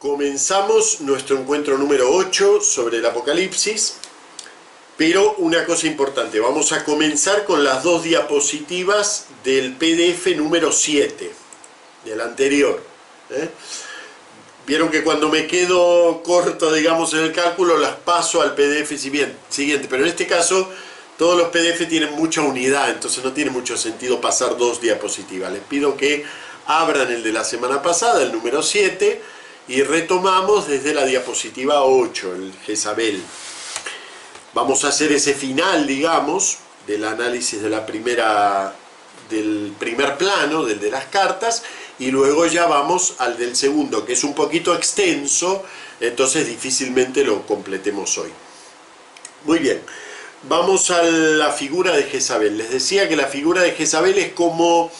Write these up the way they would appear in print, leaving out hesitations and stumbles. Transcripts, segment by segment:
Comenzamos nuestro encuentro número 8 sobre el Apocalipsis, pero una cosa importante, vamos a comenzar con las dos diapositivas del PDF número 7, del anterior. Vieron que cuando me quedo corto, digamos, en el cálculo, las paso al PDF siguiente, pero en este caso todos los PDF tienen mucha unidad, entonces no tiene mucho sentido pasar dos diapositivas. Les pido que abran el de la semana pasada, el número 7, y retomamos desde la diapositiva 8, el Jezabel. Vamos a hacer ese final, digamos, del análisis de del primer plano, del de las cartas, y luego ya vamos al del segundo, que es un poquito extenso, entonces difícilmente lo completemos hoy. Muy bien, vamos a la figura de Jezabel. Les decía que la figura de Jezabel es como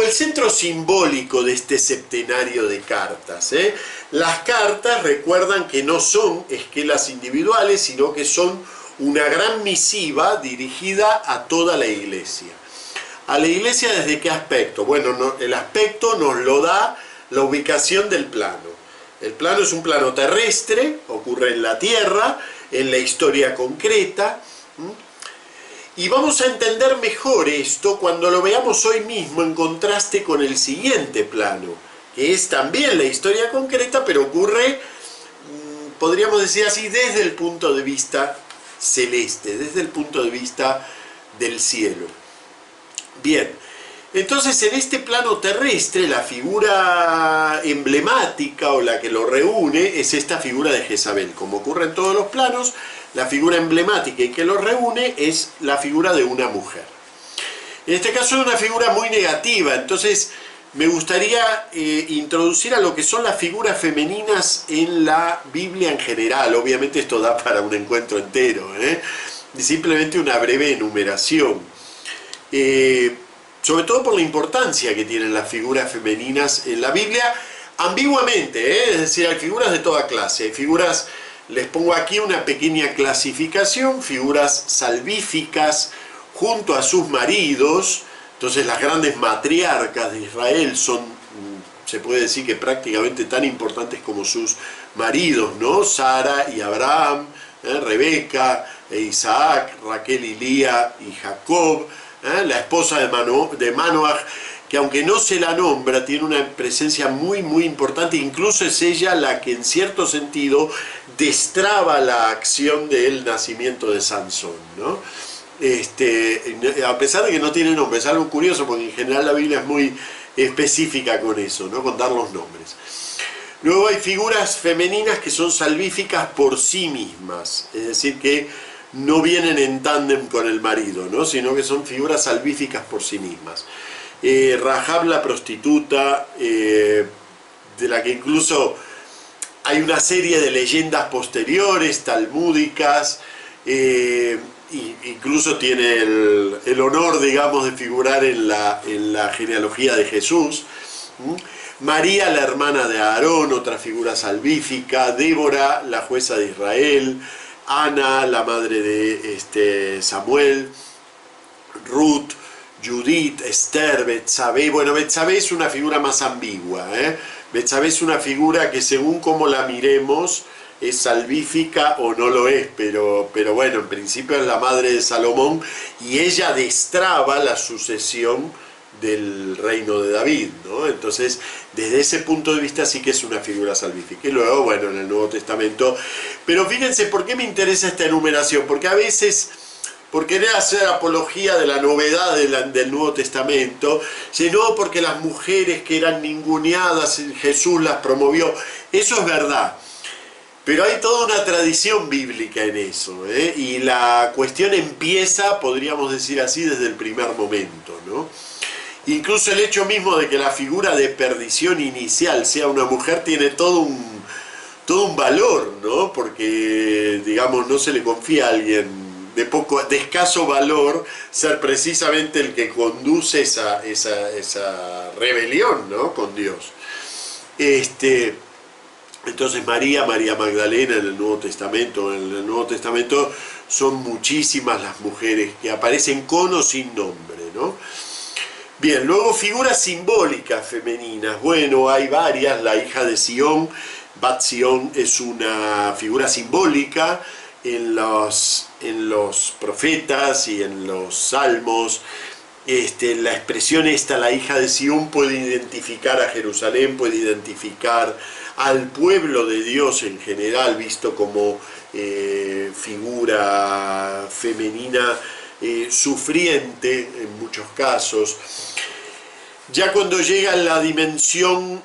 el centro simbólico de este septenario de cartas. Las cartas, recuerdan que no son esquelas individuales, sino que son una gran misiva dirigida a toda la iglesia. ¿A la iglesia desde qué aspecto? Bueno, el aspecto nos lo da la ubicación del plano. El plano es un plano terrestre, ocurre en la tierra, en la historia concreta. Y vamos a entender mejor esto cuando lo veamos hoy mismo en contraste con el siguiente plano, que es también la historia concreta, pero ocurre, podríamos decir así, desde el punto de vista celeste, desde el punto de vista del cielo. Bien, entonces en este plano terrestre la figura emblemática o la que lo reúne es esta figura de Jezabel. Como ocurre en todos los planos, la figura emblemática y que lo reúne es la figura de una mujer. En este caso es una figura muy negativa, entonces me gustaría introducir a lo que son las figuras femeninas en la Biblia en general. Obviamente esto da para un encuentro entero, simplemente una breve enumeración. Sobre todo por la importancia que tienen las figuras femeninas en la Biblia, ambiguamente, es decir, hay figuras de toda clase, hay figuras. Les pongo aquí una pequeña clasificación: figuras salvíficas junto a sus maridos. Entonces las grandes matriarcas de Israel son, se puede decir que prácticamente tan importantes como sus maridos, ¿no? Sara y Abraham, Rebeca e Isaac, Raquel y Lía y Jacob, la esposa de Manoaj, que aunque no se la nombra, tiene una presencia muy muy importante. Incluso es ella la que en cierto sentido destraba la acción del nacimiento de Sansón, ¿no? A pesar de que no tiene nombre, es algo curioso porque en general la Biblia es muy específica con eso, ¿no? Con dar los nombres. Luego hay figuras femeninas que son salvíficas por sí mismas, es decir, que no vienen en tándem con el marido, ¿no? Sino que son figuras salvíficas por sí mismas. Rahab la prostituta, de la que incluso hay una serie de leyendas posteriores, talmúdicas, incluso tiene el honor, digamos, de figurar en la genealogía de Jesús. María, la hermana de Aarón, otra figura salvífica. Débora, la jueza de Israel. Ana, la madre de Samuel. Ruth, Judith, Esther, Betsabé. Bueno, Betsabé es una figura más ambigua, Betsabé es una figura que según cómo la miremos es salvífica o no lo es, pero bueno, en principio es la madre de Salomón y ella destraba la sucesión del reino de David, ¿no? Entonces, desde ese punto de vista sí que es una figura salvífica. Y luego, bueno, en el Nuevo Testamento. Pero fíjense, ¿por qué me interesa esta enumeración? Porque a veces, por querer hacer apología de la novedad del Nuevo Testamento, no porque las mujeres que eran ninguneadas, Jesús las promovió. Eso es verdad. Pero hay toda una tradición bíblica en eso, y la cuestión empieza, podríamos decir así, desde el primer momento, ¿no? Incluso el hecho mismo de que la figura de perdición inicial sea una mujer tiene todo un valor, ¿no? Porque, digamos, no se le confía a alguien de escaso valor ser precisamente el que conduce esa rebelión, ¿no? Con Dios. Entonces María Magdalena en el Nuevo Testamento son muchísimas las mujeres que aparecen con o sin nombre, ¿no? Bien, luego figuras simbólicas femeninas. Bueno, hay varias. La hija de Sión, Bat Sión, es una figura simbólica en los profetas y en los salmos. La expresión esta, la hija de Sión, puede identificar a Jerusalén, puede identificar al pueblo de Dios en general, visto como figura femenina sufriente en muchos casos. Ya cuando llega la dimensión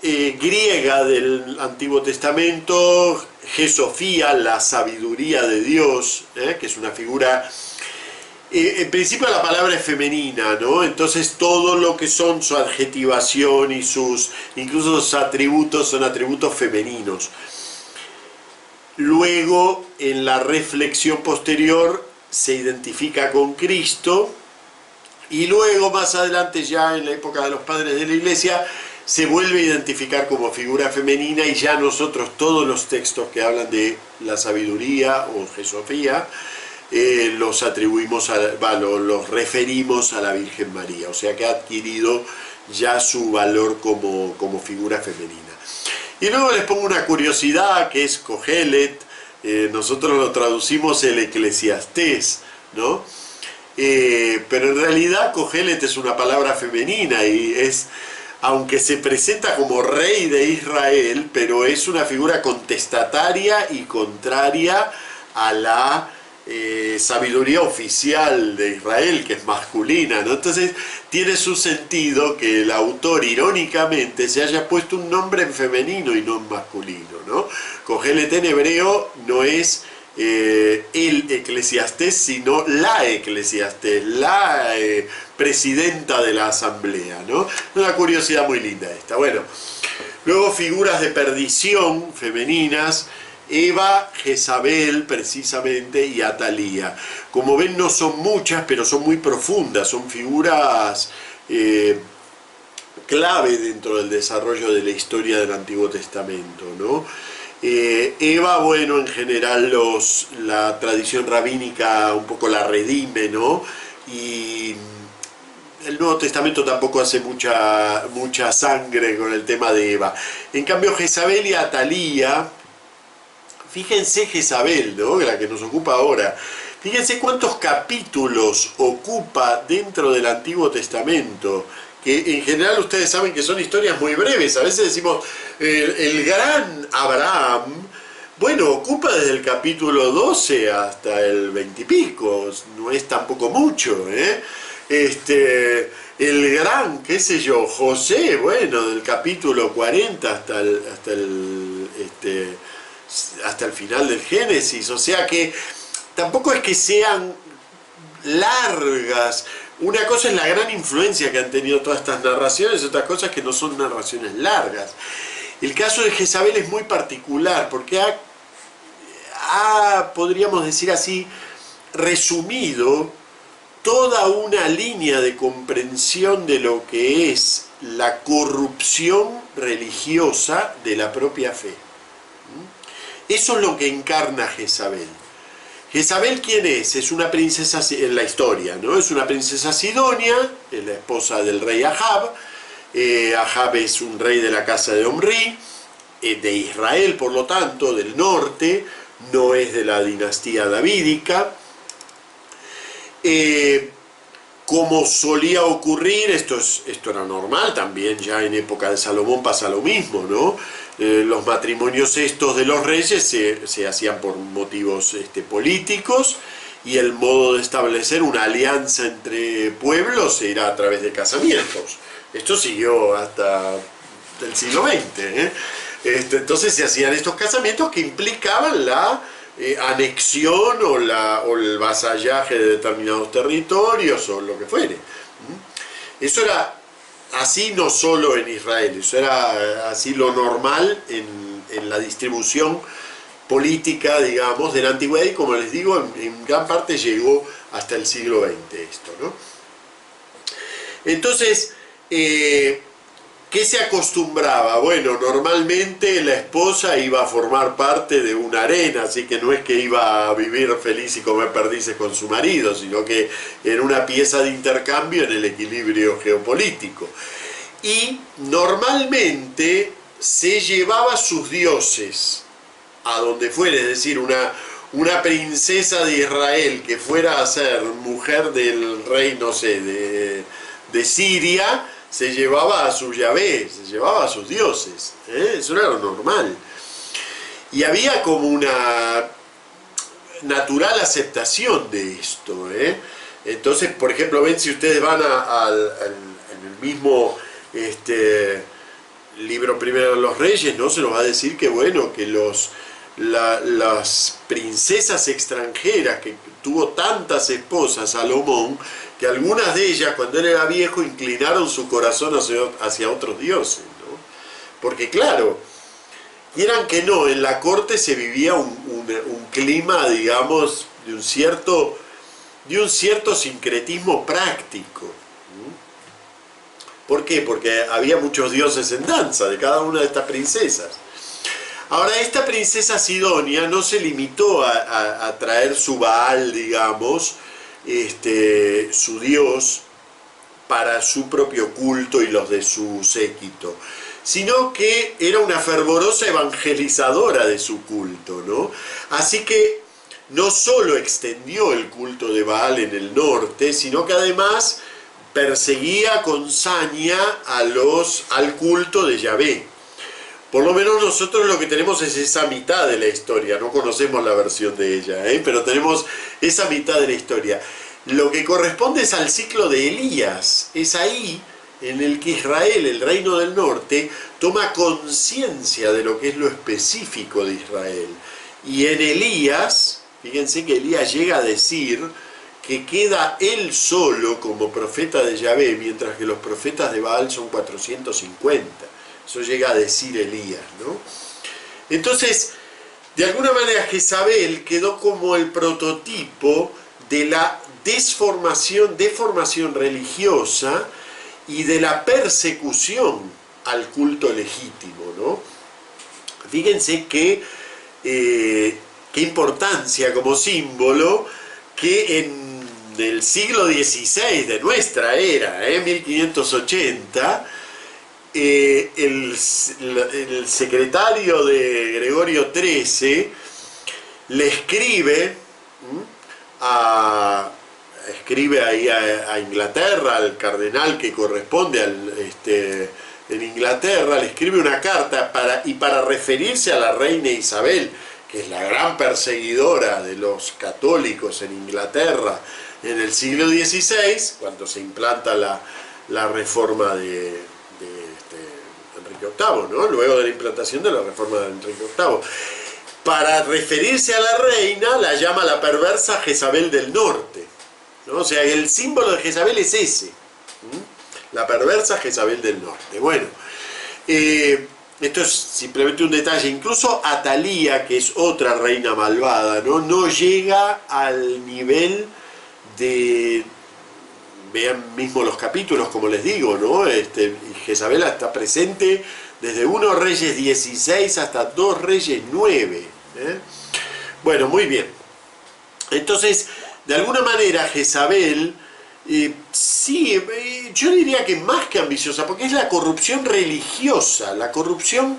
griega del Antiguo Testamento, Jesofía, la sabiduría de Dios, que es una figura... en principio la palabra es femenina, ¿no? Entonces todo lo que son su adjetivación y incluso sus atributos son atributos femeninos. Luego, en la reflexión posterior, se identifica con Cristo, y luego más adelante, ya en la época de los padres de la Iglesia, se vuelve a identificar como figura femenina, y ya nosotros todos los textos que hablan de la sabiduría o Jesofía los atribuimos, los referimos a la Virgen María, o sea que ha adquirido ya su valor como figura femenina. Y luego les pongo una curiosidad que es Cogelet. Nosotros lo traducimos el Eclesiastés, ¿no? Pero en realidad Cogelet es una palabra femenina y es, aunque se presenta como rey de Israel, pero es una figura contestataria y contraria a la sabiduría oficial de Israel, que es masculina, ¿no? Entonces tiene su sentido que el autor irónicamente se haya puesto un nombre en femenino y no en masculino, ¿no? Cogelet en hebreo no es el Eclesiastés, sino la Eclesiastés, la presidenta de la asamblea, ¿no? Una curiosidad muy linda esta. Bueno, luego figuras de perdición femeninas: Eva, Jezabel precisamente, y Atalía. Como ven, no son muchas, pero son muy profundas, son figuras clave dentro del desarrollo de la historia del Antiguo Testamento, ¿no? Eva, bueno, en general la tradición rabínica un poco la redime, ¿no? Y el Nuevo Testamento tampoco hace mucha sangre con el tema de Eva. En cambio, Jezabel y Atalía, fíjense Jezabel, ¿no?, la que nos ocupa ahora, fíjense cuántos capítulos ocupa dentro del Antiguo Testamento, que en general ustedes saben que son historias muy breves. A veces decimos, el gran Abraham, bueno, ocupa desde el capítulo 12 hasta el 20 y pico, no es tampoco mucho, ¿eh? El gran, qué sé yo, José, bueno, del capítulo 40 hasta el final del Génesis, o sea que tampoco es que sean largas. Una cosa es la gran influencia que han tenido todas estas narraciones, otra cosa es que no son narraciones largas. El caso de Jezabel es muy particular porque podríamos decir así, resumido toda una línea de comprensión de lo que es la corrupción religiosa de la propia fe. Eso es lo que encarna Jezabel. Jezabel, ¿quién es? Es una princesa en la historia, ¿no? Es una princesa sidonia, es la esposa del rey Ahab. Ahab es un rey de la casa de Omri, de Israel, por lo tanto, del norte, no es de la dinastía davídica. Como solía ocurrir, esto era normal también, ya en época de Salomón pasa lo mismo, ¿no? Los matrimonios estos de los reyes se hacían por motivos políticos, y el modo de establecer una alianza entre pueblos era a través de casamientos. Esto siguió hasta el siglo XX, ¿eh? Entonces se hacían estos casamientos que implicaban la anexión o el vasallaje de determinados territorios o lo que fuere. Eso era así no solo en Israel, eso era así lo normal en la distribución política, digamos, de la antigüedad, y como les digo, en gran parte llegó hasta el siglo XX esto, ¿no? Entonces, ¿Qué se acostumbraba? Bueno, normalmente la esposa iba a formar parte de un harén, así que no es que iba a vivir feliz y comer perdices con su marido, sino que era una pieza de intercambio en el equilibrio geopolítico. Y normalmente se llevaba sus dioses a donde fuera, es decir, una princesa de Israel que fuera a ser mujer del rey, no sé, de Siria, se llevaba a su Yahvé, se llevaba a sus dioses, eso era lo normal. Y había como una natural aceptación de esto. Entonces, por ejemplo, ven, si ustedes van en el mismo libro primero de los Reyes, ¿no? Se nos va a decir que, bueno, que las princesas extranjeras, que tuvo tantas esposas, Salomón, que algunas de ellas, cuando él era viejo, inclinaron su corazón hacia otros dioses, ¿no? Porque claro, quieran que no, en la corte se vivía un clima, digamos, de un cierto sincretismo práctico. ¿Por qué? Porque había muchos dioses en danza de cada una de estas princesas. Ahora, esta princesa Sidonia no se limitó a traer su Baal, digamos, su dios, para su propio culto y los de su séquito, sino que era una fervorosa evangelizadora de su culto, ¿no? Así que no solo extendió el culto de Baal en el norte, sino que además perseguía con saña al culto de Yahvé. Por lo menos nosotros lo que tenemos es esa mitad de la historia, no conocemos la versión de ella, pero tenemos esa mitad de la historia. Lo que corresponde es al ciclo de Elías, es ahí en el que Israel, el reino del norte, toma conciencia de lo que es lo específico de Israel. Y en Elías, fíjense que Elías llega a decir que queda él solo como profeta de Yahvé, mientras que los profetas de Baal son 450. Eso llega a decir Elías, ¿no? Entonces, de alguna manera Jezabel quedó como el prototipo de la deformación religiosa y de la persecución al culto legítimo, ¿no? Fíjense que qué importancia como símbolo que en el siglo XVI de nuestra era, 1580, el secretario de Gregorio XIII le escribe ahí a Inglaterra, al cardenal que corresponde en Inglaterra, le escribe una carta para referirse a la reina Isabel, que es la gran perseguidora de los católicos en Inglaterra en el siglo XVI, cuando se implanta la reforma de Enrique VIII, ¿no? Luego de la implantación de la reforma de Enrique VIII. Para referirse a la reina, la llama la perversa Jezabel del Norte, ¿no? O sea, el símbolo de Jezabel es ese, la perversa Jezabel del Norte. Bueno, esto es simplemente un detalle. Incluso Atalía, que es otra reina malvada, no llega al nivel de... Vean mismo los capítulos, como les digo, ¿no? Jezabel está presente desde 1 Reyes 16 hasta 2 Reyes 9. Bueno, muy bien. Entonces, de alguna manera, Jezabel, sí, yo diría que más que ambiciosa, porque es la corrupción religiosa, la corrupción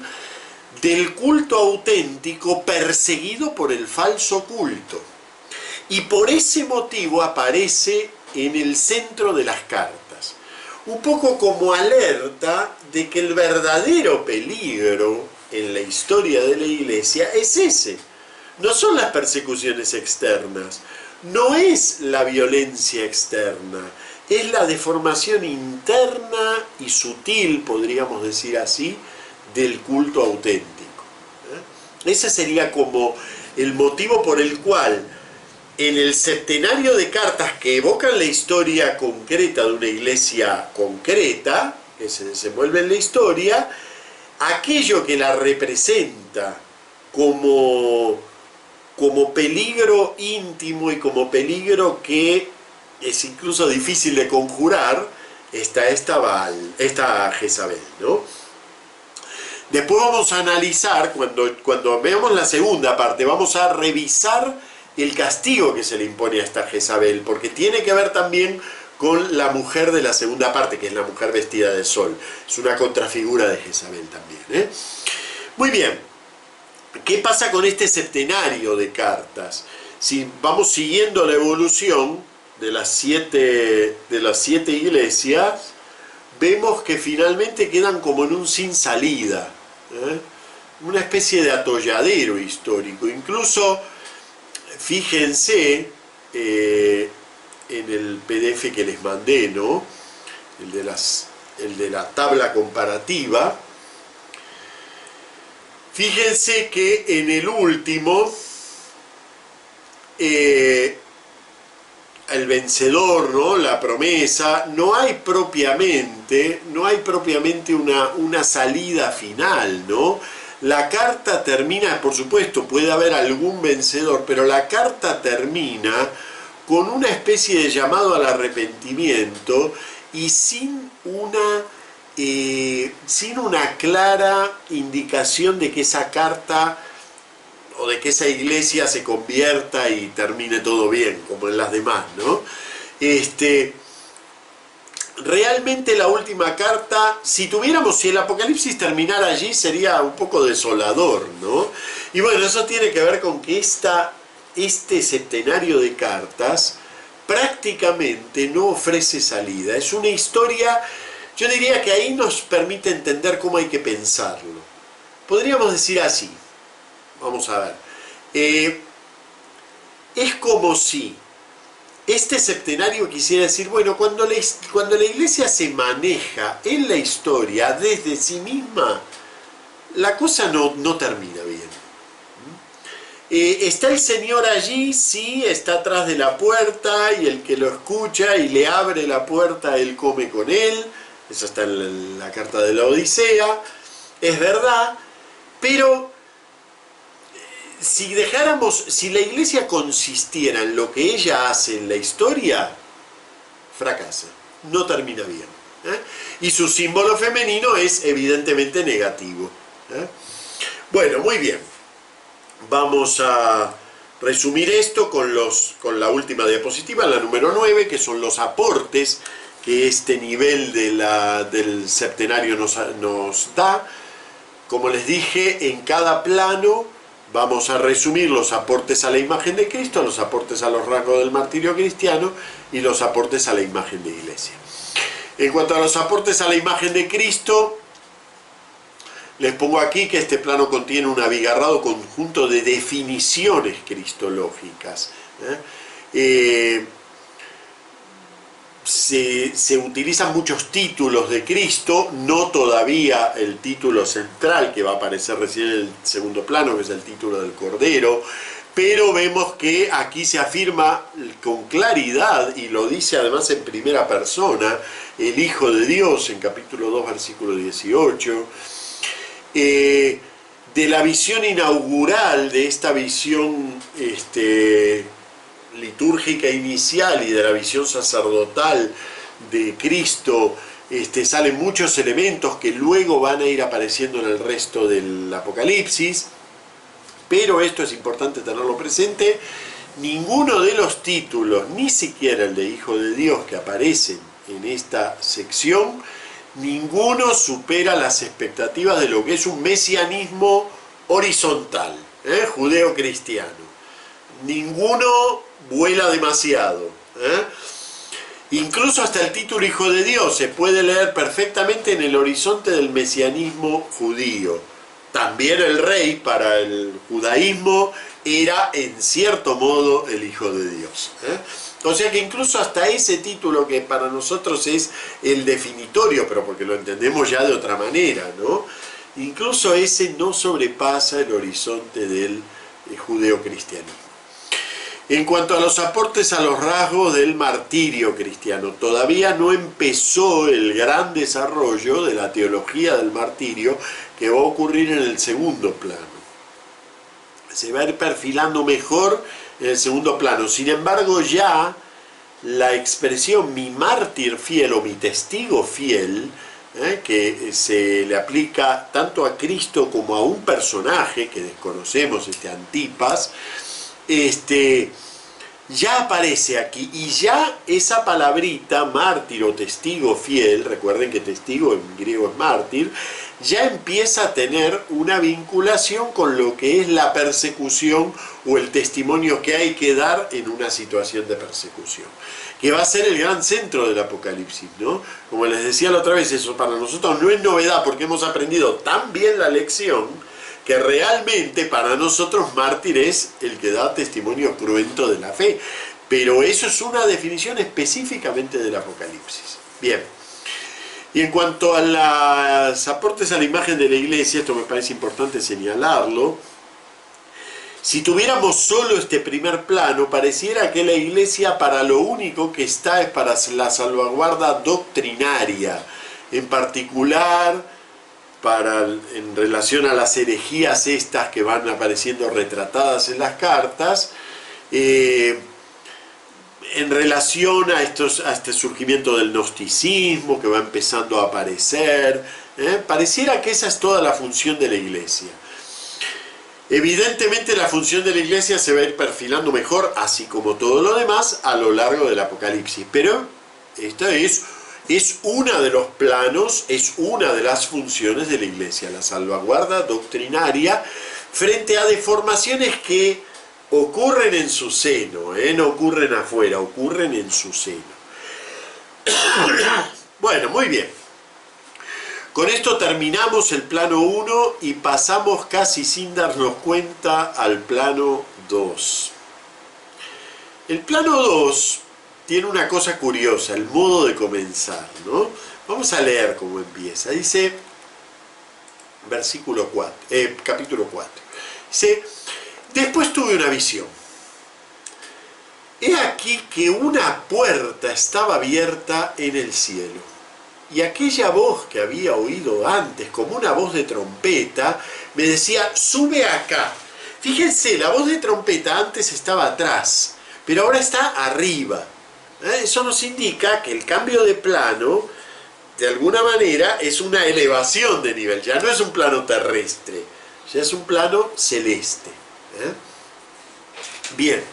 del culto auténtico perseguido por el falso culto. Y por ese motivo aparece en el centro de las cartas, un poco como alerta de que el verdadero peligro en la historia de la Iglesia es ese. No son las persecuciones externas, no es la violencia externa, es la deformación interna y sutil, podríamos decir así, del culto auténtico. Ese sería como el motivo por el cual en el septenario de cartas que evocan la historia concreta de una iglesia concreta, que se desenvuelve en la historia, aquello que la representa como peligro íntimo y como peligro que es incluso difícil de conjurar, está esta Jezabel, ¿no? Después vamos a analizar, cuando veamos la segunda parte, vamos a revisar el castigo que se le impone a esta Jezabel, porque tiene que ver también con la mujer de la segunda parte, que es la mujer vestida de sol. Es una contrafigura de Jezabel también, ¿eh? Muy bien, ¿qué pasa con este septenario de cartas? Si vamos siguiendo la evolución de las siete iglesias, vemos que finalmente quedan como en un sin salida, ¿eh? Una especie de atolladero histórico. Incluso, fíjense en el PDF que les mandé, ¿no? El de la tabla comparativa. Fíjense que en el último, el vencedor, ¿no? La promesa, no hay propiamente una salida final, ¿no? La carta termina, por supuesto, puede haber algún vencedor, pero la carta termina con una especie de llamado al arrepentimiento y sin una clara indicación de que esa carta o de que esa iglesia se convierta y termine todo bien, como en las demás, ¿no? Realmente la última carta, si el Apocalipsis terminara allí, sería un poco desolador, ¿no? Y bueno, eso tiene que ver con que este septenario de cartas prácticamente no ofrece salida. Es una historia, yo diría que ahí nos permite entender cómo hay que pensarlo. Podríamos decir así, vamos a ver, es como si este septenario quisiera decir, bueno, cuando la iglesia se maneja en la historia desde sí misma, la cosa no termina bien. ¿Está el Señor allí? Sí, está atrás de la puerta y el que lo escucha y le abre la puerta, él come con él. Eso está en la carta de la Odisea. Es verdad, pero si la iglesia consistiera en lo que ella hace en la historia, fracasa, no termina bien, ¿eh? Y su símbolo femenino es evidentemente negativo, ¿eh? Bueno, muy bien. Vamos a resumir esto con la última diapositiva, la número 9, que son los aportes que este nivel del septenario nos da. Como les dije, en cada plano vamos a resumir los aportes a la imagen de Cristo, los aportes a los rasgos del martirio cristiano y los aportes a la imagen de iglesia. En cuanto a los aportes a la imagen de Cristo, les pongo aquí que este plano contiene un abigarrado conjunto de definiciones cristológicas, ¿eh? Se utilizan muchos títulos de Cristo, no todavía el título central que va a aparecer recién en el segundo plano, que es el título del Cordero, pero vemos que aquí se afirma con claridad, y lo dice además en primera persona, el Hijo de Dios en capítulo 2, versículo 18, de la visión inaugural, de esta visión litúrgica inicial y de la visión sacerdotal de Cristo, salen muchos elementos que luego van a ir apareciendo en el resto del Apocalipsis, pero esto es importante tenerlo presente, ninguno de los títulos, ni siquiera el de Hijo de Dios que aparecen en esta sección, ninguno supera las expectativas de lo que es un mesianismo horizontal, judeo-cristiano. Ninguno vuela demasiado, Incluso hasta el título Hijo de Dios se puede leer perfectamente en el horizonte del mesianismo judío. También el rey para el judaísmo era en cierto modo el Hijo de Dios, O sea que incluso hasta ese título, que para nosotros es el definitorio, pero porque lo entendemos ya de otra manera, ¿no? Incluso ese no sobrepasa el horizonte del judeo-cristianismo. En cuanto a los aportes a los rasgos del martirio cristiano, todavía no empezó el gran desarrollo de la teología del martirio, que va a ocurrir en el segundo plano. Se va a ir perfilando mejor en el segundo plano. Sin embargo, ya la expresión mi mártir fiel o mi testigo fiel, que se le aplica tanto a Cristo como a un personaje que desconocemos, Antipas, ya aparece aquí, y ya esa palabrita mártir o testigo fiel, recuerden que testigo en griego es mártir, ya empieza a tener una vinculación con lo que es la persecución o el testimonio que hay que dar en una situación de persecución, que va a ser el gran centro del Apocalipsis, ¿no? Como les decía la otra vez, eso para nosotros no es novedad porque hemos aprendido tan bien la lección que realmente para nosotros mártir es el que da testimonio cruento de la fe, pero eso es una definición específicamente del Apocalipsis. Bien. Y en cuanto a los aportes a la imagen de la iglesia, esto me parece importante señalarlo, si tuviéramos solo este primer plano, pareciera que la iglesia para lo único que está es para la salvaguarda doctrinaria, en particular en relación a las herejías estas que van apareciendo retratadas en las cartas, en relación a este surgimiento del gnosticismo que va empezando a aparecer, pareciera que esa es toda la función de la iglesia. Evidentemente la función de la iglesia se va a ir perfilando mejor, así como todo lo demás, a lo largo del Apocalipsis, pero esta es uno de los planos, es una de las funciones de la iglesia, la salvaguarda doctrinaria frente a deformaciones que ocurren en su seno, no ocurren afuera, ocurren en su seno. Bueno, muy bien. Con esto terminamos el plano 1 y pasamos casi sin darnos cuenta al plano 2. El plano 2 tiene una cosa curiosa, el modo de comenzar, ¿no? Vamos a leer cómo empieza. Dice, capítulo 4. Dice, después tuve una visión. He aquí que una puerta estaba abierta en el cielo. Y aquella voz que había oído antes, como una voz de trompeta, me decía, sube acá. Fíjense, la voz de trompeta antes estaba atrás, pero ahora está arriba. Eso nos indica que el cambio de plano, de alguna manera, es una elevación de nivel. Ya no es un plano terrestre, ya es un plano celeste. Bien.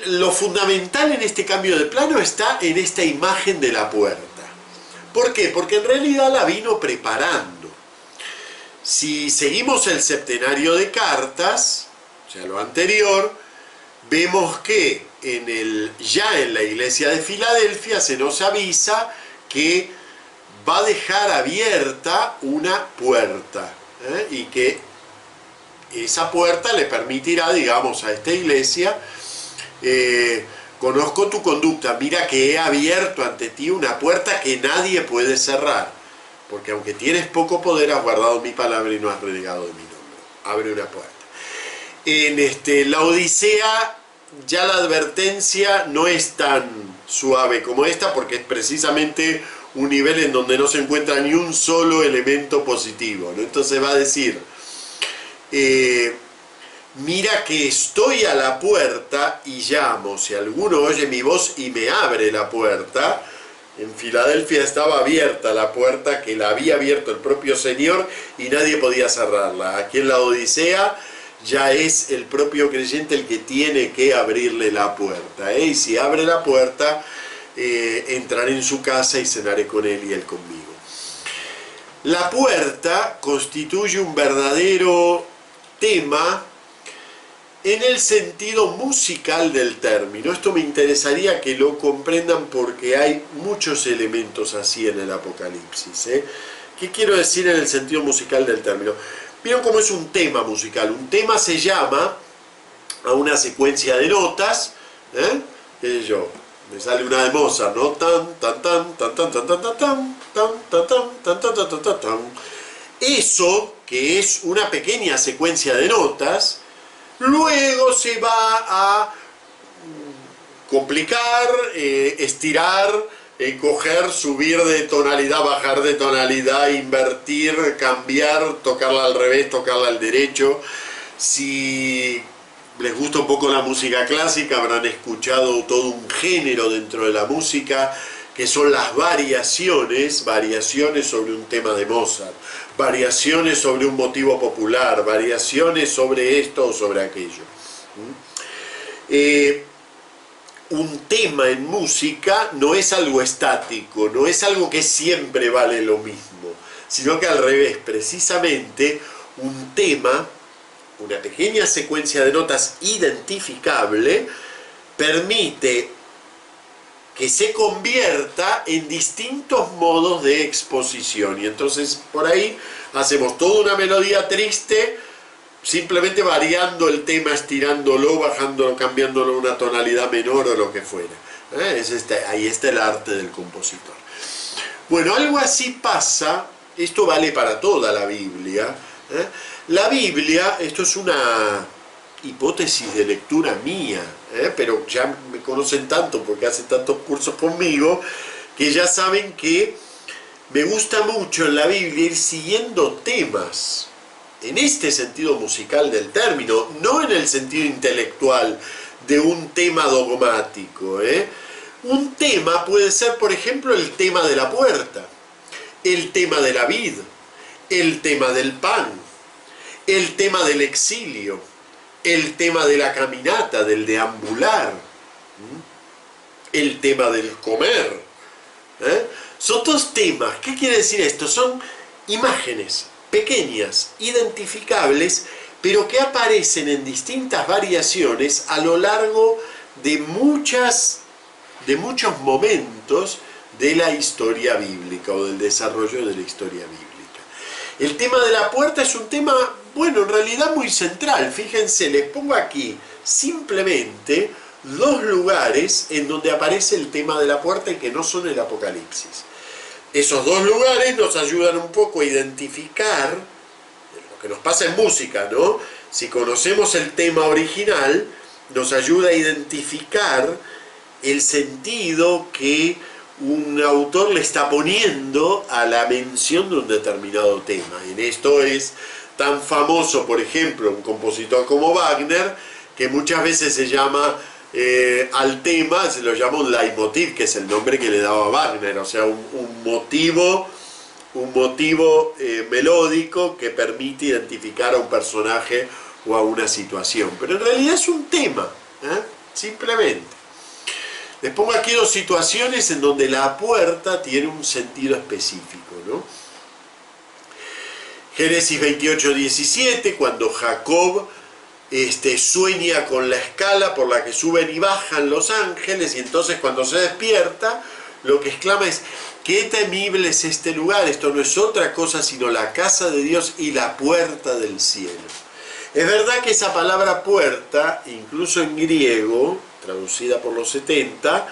Lo fundamental en este cambio de plano está en esta imagen de la puerta. ¿Por qué? Porque en realidad la vino preparando. Si seguimos el septenario de cartas, o sea, lo anterior, vemos que ya en la iglesia de Filadelfia se nos avisa que va a dejar abierta una puerta, y que esa puerta le permitirá, digamos, a esta iglesia, conozco tu conducta, mira que he abierto ante ti una puerta que nadie puede cerrar, porque aunque tienes poco poder, has guardado mi palabra y no has renegado de mi nombre. Abre una puerta. En la Odisea ya la advertencia no es tan suave como esta, porque es precisamente un nivel en donde no se encuentra ni un solo elemento positivo, ¿no? Entonces va a decir, mira que estoy a la puerta y llamo, si alguno oye mi voz y me abre la puerta. En Filadelfia estaba abierta la puerta, que la había abierto el propio Señor y nadie podía cerrarla. Aquí en la Odisea ya es el propio creyente el que tiene que abrirle la puerta, y si abre la puerta, entraré en su casa y cenaré con él y él conmigo. La puerta constituye un verdadero tema en el sentido musical del término. Esto me interesaría que lo comprendan porque hay muchos elementos así en el Apocalipsis. ¿Qué quiero decir en el sentido musical del término? ¿Vieron cómo es un tema musical? Un tema se llama a una secuencia de notas, qué sé yo, me sale una de Mozart, ¿no? Tan, tan, tan, tan, tan, tan, tan, tan, tan, tan, tan, tan, tan, tan, tan, tan, tan. Eso, que es una pequeña secuencia de notas, luego se va a complicar, estirar, coger, subir de tonalidad, bajar de tonalidad, invertir, cambiar, tocarla al revés, tocarla al derecho. Si les gusta un poco la música clásica, habrán escuchado todo un género dentro de la música, que son las variaciones, variaciones sobre un tema de Mozart, variaciones sobre un motivo popular, variaciones sobre esto o sobre aquello. Un tema en música no es algo estático, no es algo que siempre vale lo mismo, sino que al revés, precisamente un tema, una pequeña secuencia de notas identificable, permite que se convierta en distintos modos de exposición. Y entonces por ahí hacemos toda una melodía triste, simplemente variando el tema, estirándolo, bajándolo, cambiándolo a una tonalidad menor o lo que fuera. Ahí está el arte del compositor. Bueno, algo así pasa, esto vale para toda la Biblia. La Biblia, esto es una hipótesis de lectura mía, pero ya me conocen tanto porque hacen tantos cursos conmigo, que ya saben que me gusta mucho en la Biblia ir siguiendo temas, en este sentido musical del término, no en el sentido intelectual de un tema dogmático. Un tema puede ser, por ejemplo, el tema de la puerta, el tema de la vid, el tema del pan, el tema del exilio, el tema de la caminata, del deambular, el tema del comer. Son dos temas. ¿Qué quiere decir esto? Son imágenes pequeñas, identificables, pero que aparecen en distintas variaciones a lo largo de muchos momentos de la historia bíblica o del desarrollo de la historia bíblica. El tema de la puerta es un tema, bueno, en realidad muy central. Fíjense, les pongo aquí simplemente dos lugares en donde aparece el tema de la puerta y que no son el Apocalipsis. Esos dos lugares nos ayudan un poco a identificar lo que nos pasa en música, ¿no? Si conocemos el tema original, nos ayuda a identificar el sentido que un autor le está poniendo a la mención de un determinado tema. En esto es tan famoso, por ejemplo, un compositor como Wagner, que muchas veces se llama al tema, se lo llama un leitmotiv, que es el nombre que le daba Wagner, o sea, un motivo melódico que permite identificar a un personaje o a una situación. Pero en realidad es un tema, simplemente. Les pongo aquí dos situaciones en donde la puerta tiene un sentido específico, ¿no? Génesis 28:17, cuando Jacob sueña con la escala por la que suben y bajan los ángeles, y entonces cuando se despierta, lo que exclama es: ¡qué temible es este lugar! Esto no es otra cosa sino la casa de Dios y la puerta del cielo. Es verdad que esa palabra puerta, incluso en griego, traducida por los 70,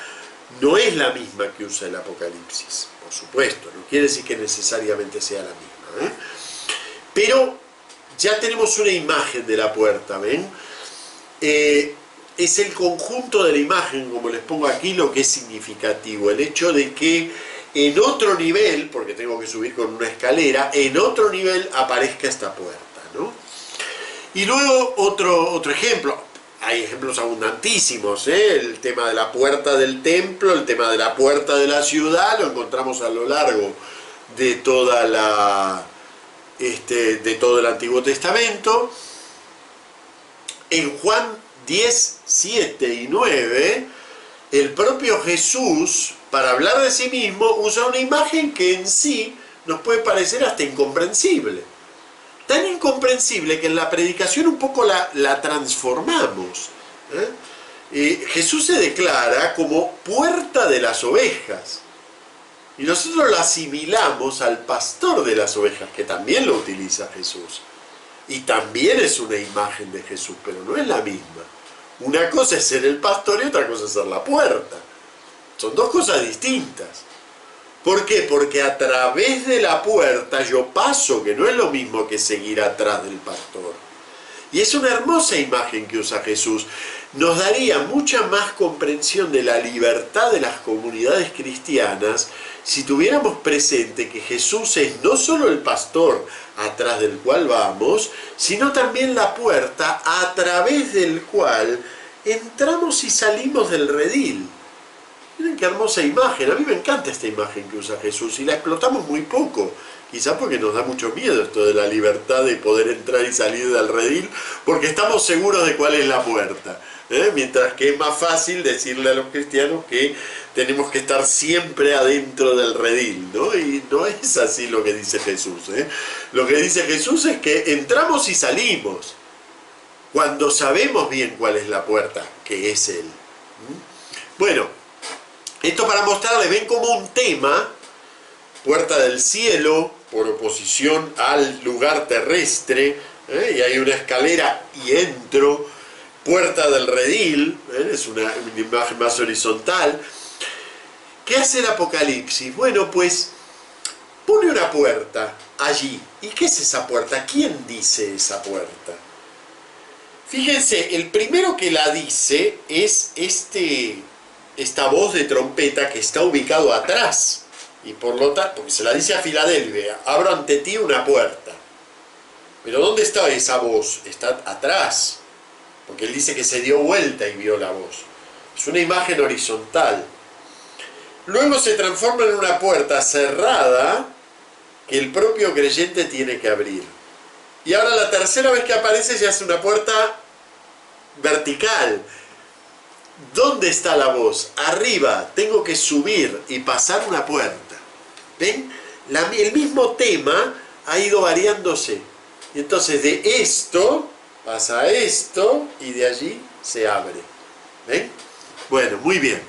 no es la misma que usa el Apocalipsis, por supuesto, no quiere decir que necesariamente sea la misma, pero ya tenemos una imagen de la puerta, ¿ven? Es el conjunto de la imagen, como les pongo aquí, lo que es significativo, el hecho de que en otro nivel, porque tengo que subir con una escalera, en otro nivel aparezca esta puerta, ¿no? Y luego otro ejemplo. Hay ejemplos abundantísimos, el tema de la puerta del templo, el tema de la puerta de la ciudad, lo encontramos a lo largo de todo el Antiguo Testamento. En Juan 10, 7 y 9, el propio Jesús, para hablar de sí mismo, usa una imagen que en sí nos puede parecer hasta incomprensible. Tan incomprensible que en la predicación un poco la transformamos. Jesús se declara como puerta de las ovejas. Y nosotros lo asimilamos al pastor de las ovejas, que también lo utiliza Jesús. Y también es una imagen de Jesús, pero no es la misma. Una cosa es ser el pastor y otra cosa es ser la puerta. Son dos cosas distintas. ¿Por qué? Porque a través de la puerta yo paso, que no es lo mismo que seguir atrás del pastor. Y es una hermosa imagen que usa Jesús. nos daría mucha más comprensión de la libertad de las comunidades cristianas si tuviéramos presente que Jesús es no solo el pastor atrás del cual vamos, sino también la puerta a través del cual entramos y salimos del redil. Miren qué hermosa imagen. A mí me encanta esta imagen que usa Jesús y la explotamos muy poco. Quizás porque nos da mucho miedo esto de la libertad de poder entrar y salir del redil, porque estamos seguros de cuál es la puerta. Mientras que es más fácil decirle a los cristianos que tenemos que estar siempre adentro del redil, ¿no? Y no es así lo que dice Jesús. Lo que dice Jesús es que entramos y salimos cuando sabemos bien cuál es la puerta, que es Él. Bueno, esto para mostrarles, ven como un tema, puerta del cielo, por oposición al lugar terrestre, y hay una escalera y entro, puerta del redil, es una imagen más horizontal. ¿Qué hace el Apocalipsis? Bueno, pues pone una puerta allí. ¿Y qué es esa puerta? ¿Quién dice esa puerta? Fíjense, el primero que la dice es esta voz de trompeta que está ubicado atrás. Y por lo tanto, porque se la dice a Filadelfia, abro ante ti una puerta. Pero ¿dónde está esa voz? Está atrás. Porque él dice que se dio vuelta y vio la voz. Es una imagen horizontal. Luego se transforma en una puerta cerrada que el propio creyente tiene que abrir. Y ahora la tercera vez que aparece se hace una puerta vertical. ¿Dónde está la voz? Arriba, tengo que subir y pasar una puerta. ¿Ven? El mismo tema ha ido variándose. Y entonces de esto pasa a esto y de allí se abre. ¿Ven? Bueno, muy bien.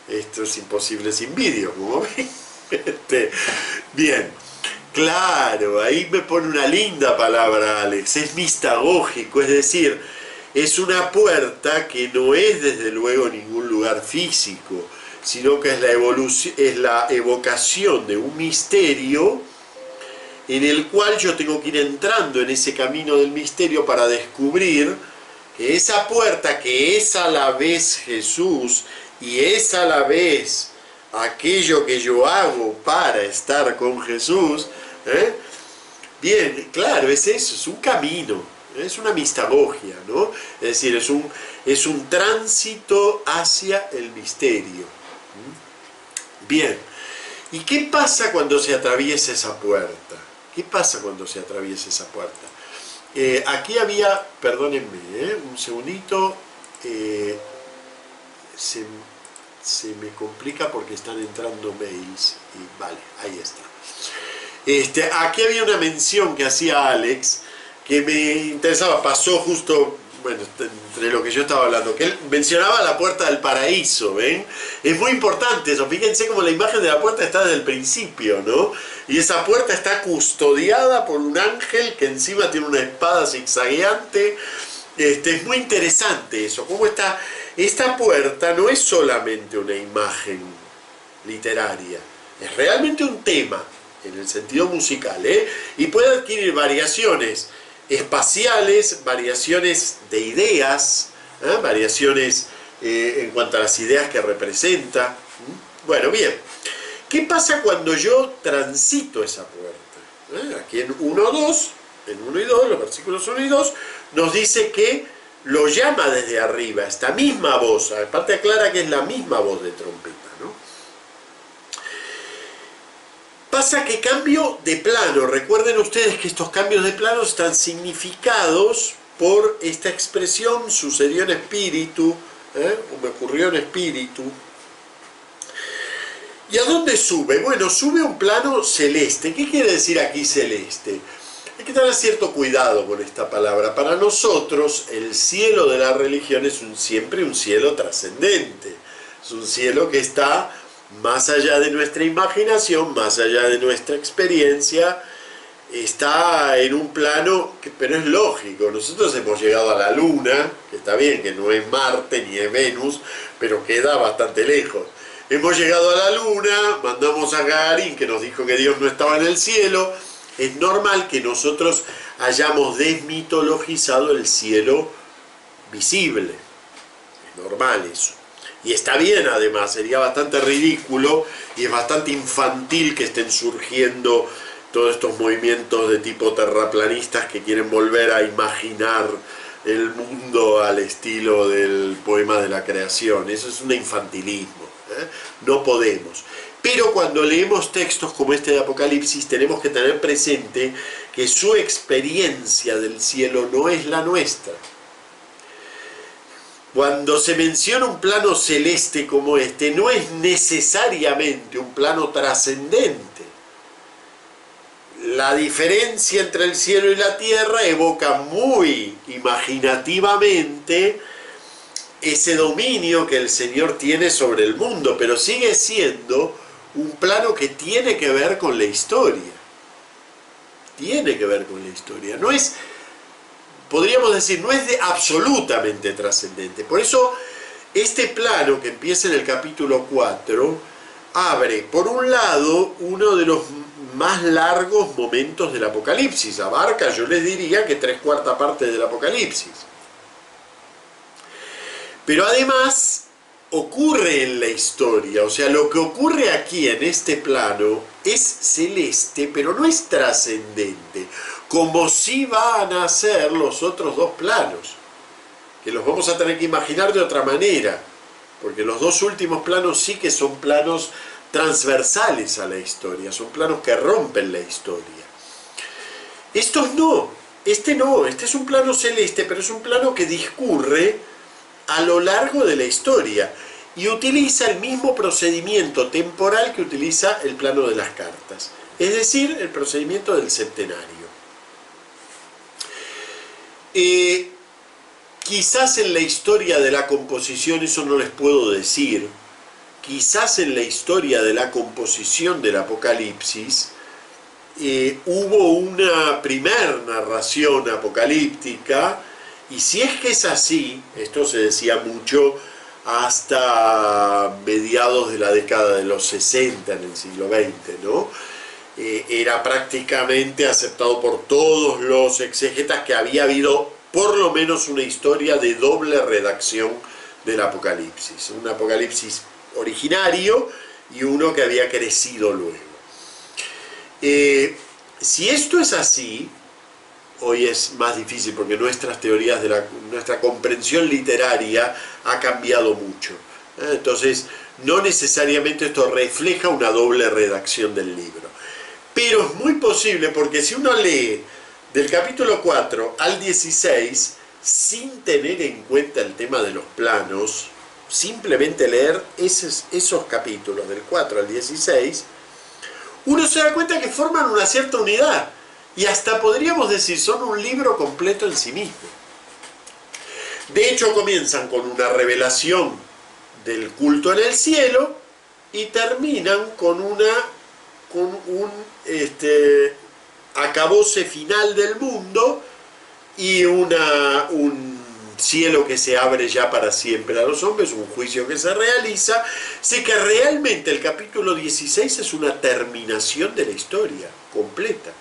Esto es imposible sin vídeo, como ven. Bien. Claro, ahí me pone una linda palabra, Alex. Es mistagógico, es decir, es una puerta que no es desde luego ningún lugar físico, sino que es la evocación de un misterio en el cual yo tengo que ir entrando en ese camino del misterio para descubrir que esa puerta, que es a la vez Jesús y es a la vez aquello que yo hago para estar con Jesús, bien, claro, es eso, es un camino. Es una mistagogia, ¿no? Es decir, es un tránsito hacia el misterio. Bien. ¿Y qué pasa cuando se atraviesa esa puerta? ¿Qué pasa cuando se atraviesa esa puerta? Aquí había, perdónenme, un segundito, se me complica porque están entrando mails. Y vale, ahí está. Aquí había una mención que hacía Alex, que me interesaba, pasó justo, bueno, entre lo que yo estaba hablando, que él mencionaba la puerta del paraíso, ¿ven? Es muy importante eso, fíjense cómo la imagen de la puerta está desde el principio, ¿no? Y esa puerta está custodiada por un ángel que encima tiene una espada zigzagueante. Es muy interesante eso, cómo esta puerta no es solamente una imagen literaria, es realmente un tema, en el sentido musical, y puede adquirir variaciones espaciales, variaciones de ideas, variaciones en cuanto a las ideas que representa. Bueno, bien. ¿Qué pasa cuando yo transito esa puerta? Aquí en 1.2, en 1 y 2, los versículos 1 y 2, nos dice que lo llama desde arriba, esta misma voz, aparte aclara que es la misma voz de trompeta, ¿no? Pasa que cambio de plano. Recuerden ustedes que estos cambios de plano están significados por esta expresión, sucedió en espíritu, o me ocurrió en espíritu. ¿Y a dónde sube? Bueno, sube a un plano celeste. ¿Qué quiere decir aquí celeste? Hay que tener cierto cuidado con esta palabra. Para nosotros, el cielo de la religión es siempre un cielo trascendente. Es un cielo que está más allá de nuestra imaginación, más allá de nuestra experiencia, está en un plano, pero es lógico, nosotros hemos llegado a la Luna, que está bien, que no es Marte ni es Venus, pero queda bastante lejos. Hemos llegado a la Luna, mandamos a Gagarin, que nos dijo que Dios no estaba en el cielo. Es normal que nosotros hayamos desmitologizado el cielo visible. normal eso. Y está bien además, sería bastante ridículo y es bastante infantil que estén surgiendo todos estos movimientos de tipo terraplanistas que quieren volver a imaginar el mundo al estilo del poema de la creación. Eso es un infantilismo, ¿eh? No podemos. Pero cuando leemos textos como este de Apocalipsis tenemos que tener presente que su experiencia del cielo no es la nuestra. Cuando se menciona un plano celeste como este, no es necesariamente un plano trascendente. La diferencia entre el cielo y la tierra evoca muy imaginativamente ese dominio que el Señor tiene sobre el mundo, pero sigue siendo un plano que tiene que ver con la historia. Tiene que ver con la historia. No es, podríamos decir, no es absolutamente trascendente. Por eso, este plano que empieza en el capítulo 4, abre, por un lado, uno de los más largos momentos del Apocalipsis. Abarca, yo les diría, que 3/4 parte del Apocalipsis. Pero además, ocurre en la historia. O sea, lo que ocurre aquí en este plano es celeste, pero no es trascendente, como si van a ser los otros dos planos, que los vamos a tener que imaginar de otra manera, porque los dos últimos planos sí que son planos transversales a la historia, son planos que rompen la historia. Estos no, este es un plano celeste, pero es un plano que discurre a lo largo de la historia y utiliza el mismo procedimiento temporal que utiliza el plano de las cartas, es decir, el procedimiento del septenario. Quizás en la historia de la composición, eso no les puedo decir, quizás en la historia de la composición del Apocalipsis hubo una primer narración apocalíptica, y si es que es así, esto se decía mucho hasta mediados de la década de los 60 en el siglo XX, ¿no? Era prácticamente aceptado por todos los exégetas que había habido por lo menos una historia de doble redacción del Apocalipsis. Un Apocalipsis originario y uno que había crecido luego. Si esto es así, hoy es más difícil porque nuestras teorías nuestra comprensión literaria ha cambiado mucho. Entonces, no necesariamente esto refleja una doble redacción del libro. Pero es muy posible porque si uno lee del capítulo 4 al 16, sin tener en cuenta el tema de los planos, simplemente leer esos capítulos del 4 al 16, uno se da cuenta que forman una cierta unidad. Y hasta podríamos decir, son un libro completo en sí mismo. De hecho, comienzan con una revelación del culto en el cielo y terminan con un acabose final del mundo y un cielo que se abre ya para siempre a los hombres, un juicio que se realiza. Sé que realmente el capítulo 16 es una terminación de la historia completa.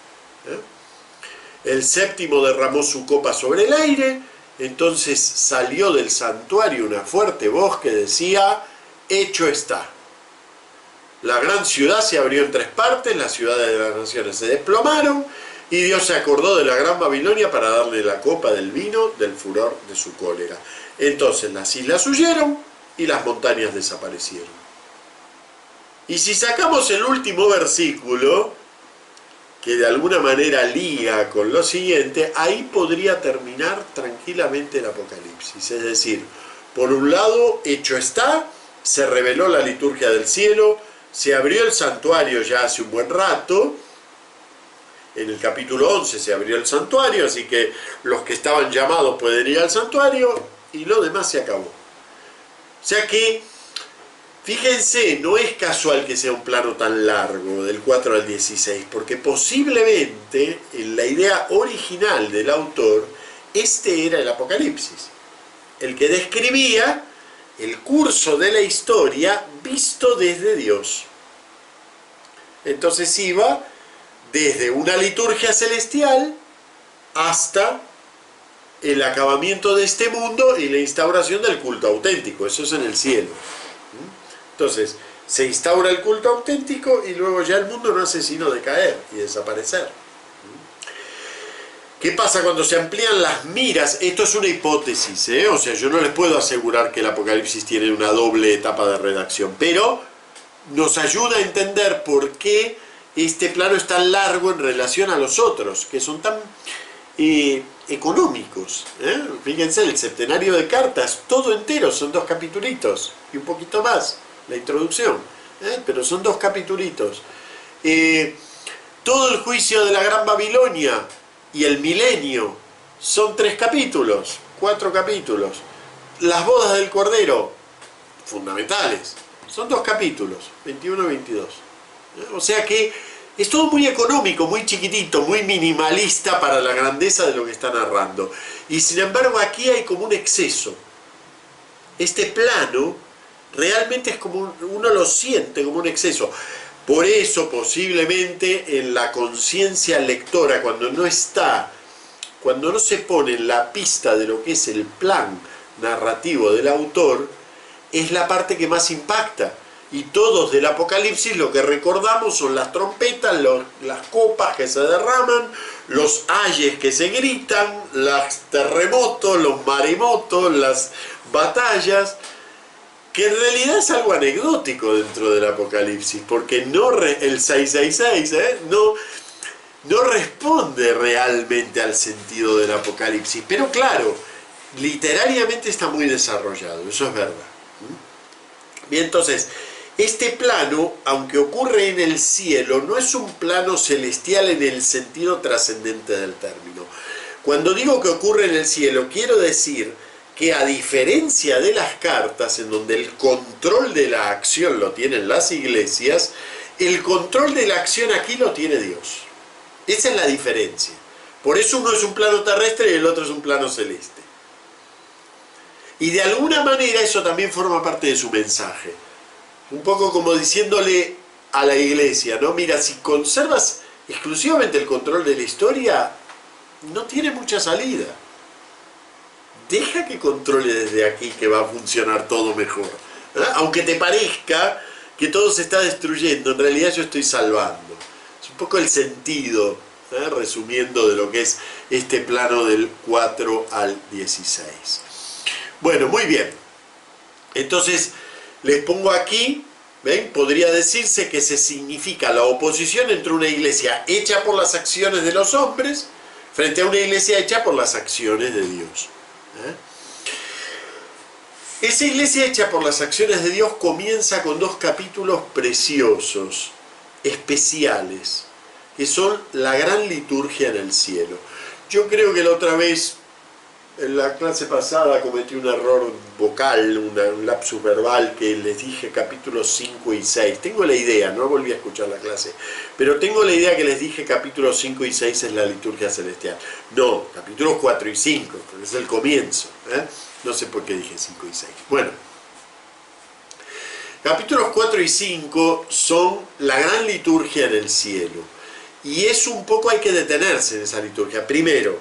El séptimo derramó su copa sobre el aire, entonces salió del santuario una fuerte voz que decía: hecho está. La gran ciudad se abrió en 3 partes, las ciudades de las naciones se desplomaron, y Dios se acordó de la gran Babilonia para darle la copa del vino del furor de su cólera. Entonces las islas huyeron y las montañas desaparecieron. Y si sacamos el último versículo, que de alguna manera liga con lo siguiente, ahí podría terminar tranquilamente el Apocalipsis. Es decir, por un lado, hecho está, se reveló la liturgia del cielo, se abrió el santuario ya hace un buen rato, en el capítulo 11 se abrió el santuario, así que los que estaban llamados pueden ir al santuario, y lo demás se acabó. O sea que, fíjense, no es casual que sea un plano tan largo, del 4 al 16, porque posiblemente, en la idea original del autor, este era el Apocalipsis, el que describía el curso de la historia visto desde Dios. Entonces iba desde una liturgia celestial hasta el acabamiento de este mundo y la instauración del culto auténtico. Eso es en el cielo. Entonces, se instaura el culto auténtico y luego ya el mundo no hace sino decaer y desaparecer. ¿Qué pasa cuando se amplían las miras? Esto es una hipótesis, ¿eh? O sea, yo no les puedo asegurar que el Apocalipsis tiene una doble etapa de redacción, pero nos ayuda a entender por qué este plano es tan largo en relación a los otros, que son tan económicos. Fíjense, el septenario de cartas, todo entero, son 2 capitulitos y un poquito más, la introducción, pero son 2 capitulitos. Todo el juicio de la Gran Babilonia y el milenio son 3 capítulos, 4 capítulos. Las bodas del Cordero, fundamentales, son 2 capítulos, 21 y 22. O sea que es todo muy económico, muy chiquitito, muy minimalista para la grandeza de lo que está narrando. Y sin embargo aquí hay como un exceso. Este plano realmente es como uno lo siente como un exceso. Por eso posiblemente en la conciencia lectora, cuando no se pone en la pista de lo que es el plan narrativo del autor, es la parte que más impacta. Y todos del Apocalipsis lo que recordamos son las trompetas, las copas que se derraman, los ayes que se gritan, los terremotos, los maremotos, las batallas, que en realidad es algo anecdótico dentro del Apocalipsis, porque el 666 no responde realmente al sentido del Apocalipsis, pero claro, literariamente está muy desarrollado, eso es verdad. Bien, entonces, este plano, aunque ocurre en el cielo, no es un plano celestial en el sentido trascendente del término. Cuando digo que ocurre en el cielo, quiero decir que a diferencia de las cartas, en donde el control de la acción lo tienen las iglesias, el control de la acción aquí lo tiene Dios. Esa es la diferencia. Por eso uno es un plano terrestre y el otro es un plano celeste. Y de alguna manera eso también forma parte de su mensaje. Un poco como diciéndole a la iglesia, ¿no? Mira, si conservas exclusivamente el control de la historia, no tiene mucha salida. Deja que controle desde aquí, que va a funcionar todo mejor. Aunque te parezca que todo se está destruyendo, en realidad yo estoy salvando. Es un poco el sentido, resumiendo, de lo que es este plano del 4 al 16. Bueno, muy bien. Entonces, les pongo aquí, ¿ven? Podría decirse que se significa la oposición entre una iglesia hecha por las acciones de los hombres frente a una iglesia hecha por las acciones de Dios. Esa iglesia hecha por las acciones de Dios comienza con 2 capítulos preciosos, especiales, que son la gran liturgia en el cielo. Yo creo que la otra vez, en la clase pasada, cometí un error vocal, un lapsus verbal, que les dije capítulos 5 y 6. Tengo la idea, no volví a escuchar la clase, pero tengo la idea que les dije capítulos 5 y 6 es la liturgia celestial. No, capítulos 4 y 5, porque es el comienzo. No sé por qué dije 5 y 6. Bueno, capítulos 4 y 5 son la gran liturgia en el cielo. Y es un poco, hay que detenerse en esa liturgia. Primero,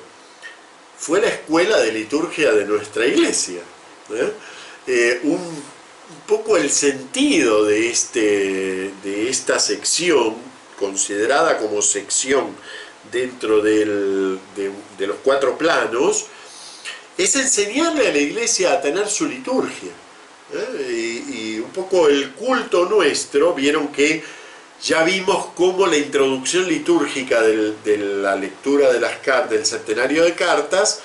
fue la escuela de liturgia de nuestra iglesia. Un poco el sentido de esta sección, considerada como sección dentro de los 4 planos, es enseñarle a la iglesia a tener su liturgia. Y un poco el culto nuestro, vieron que ya vimos cómo la introducción litúrgica de la lectura de las cartas, del septenario de cartas,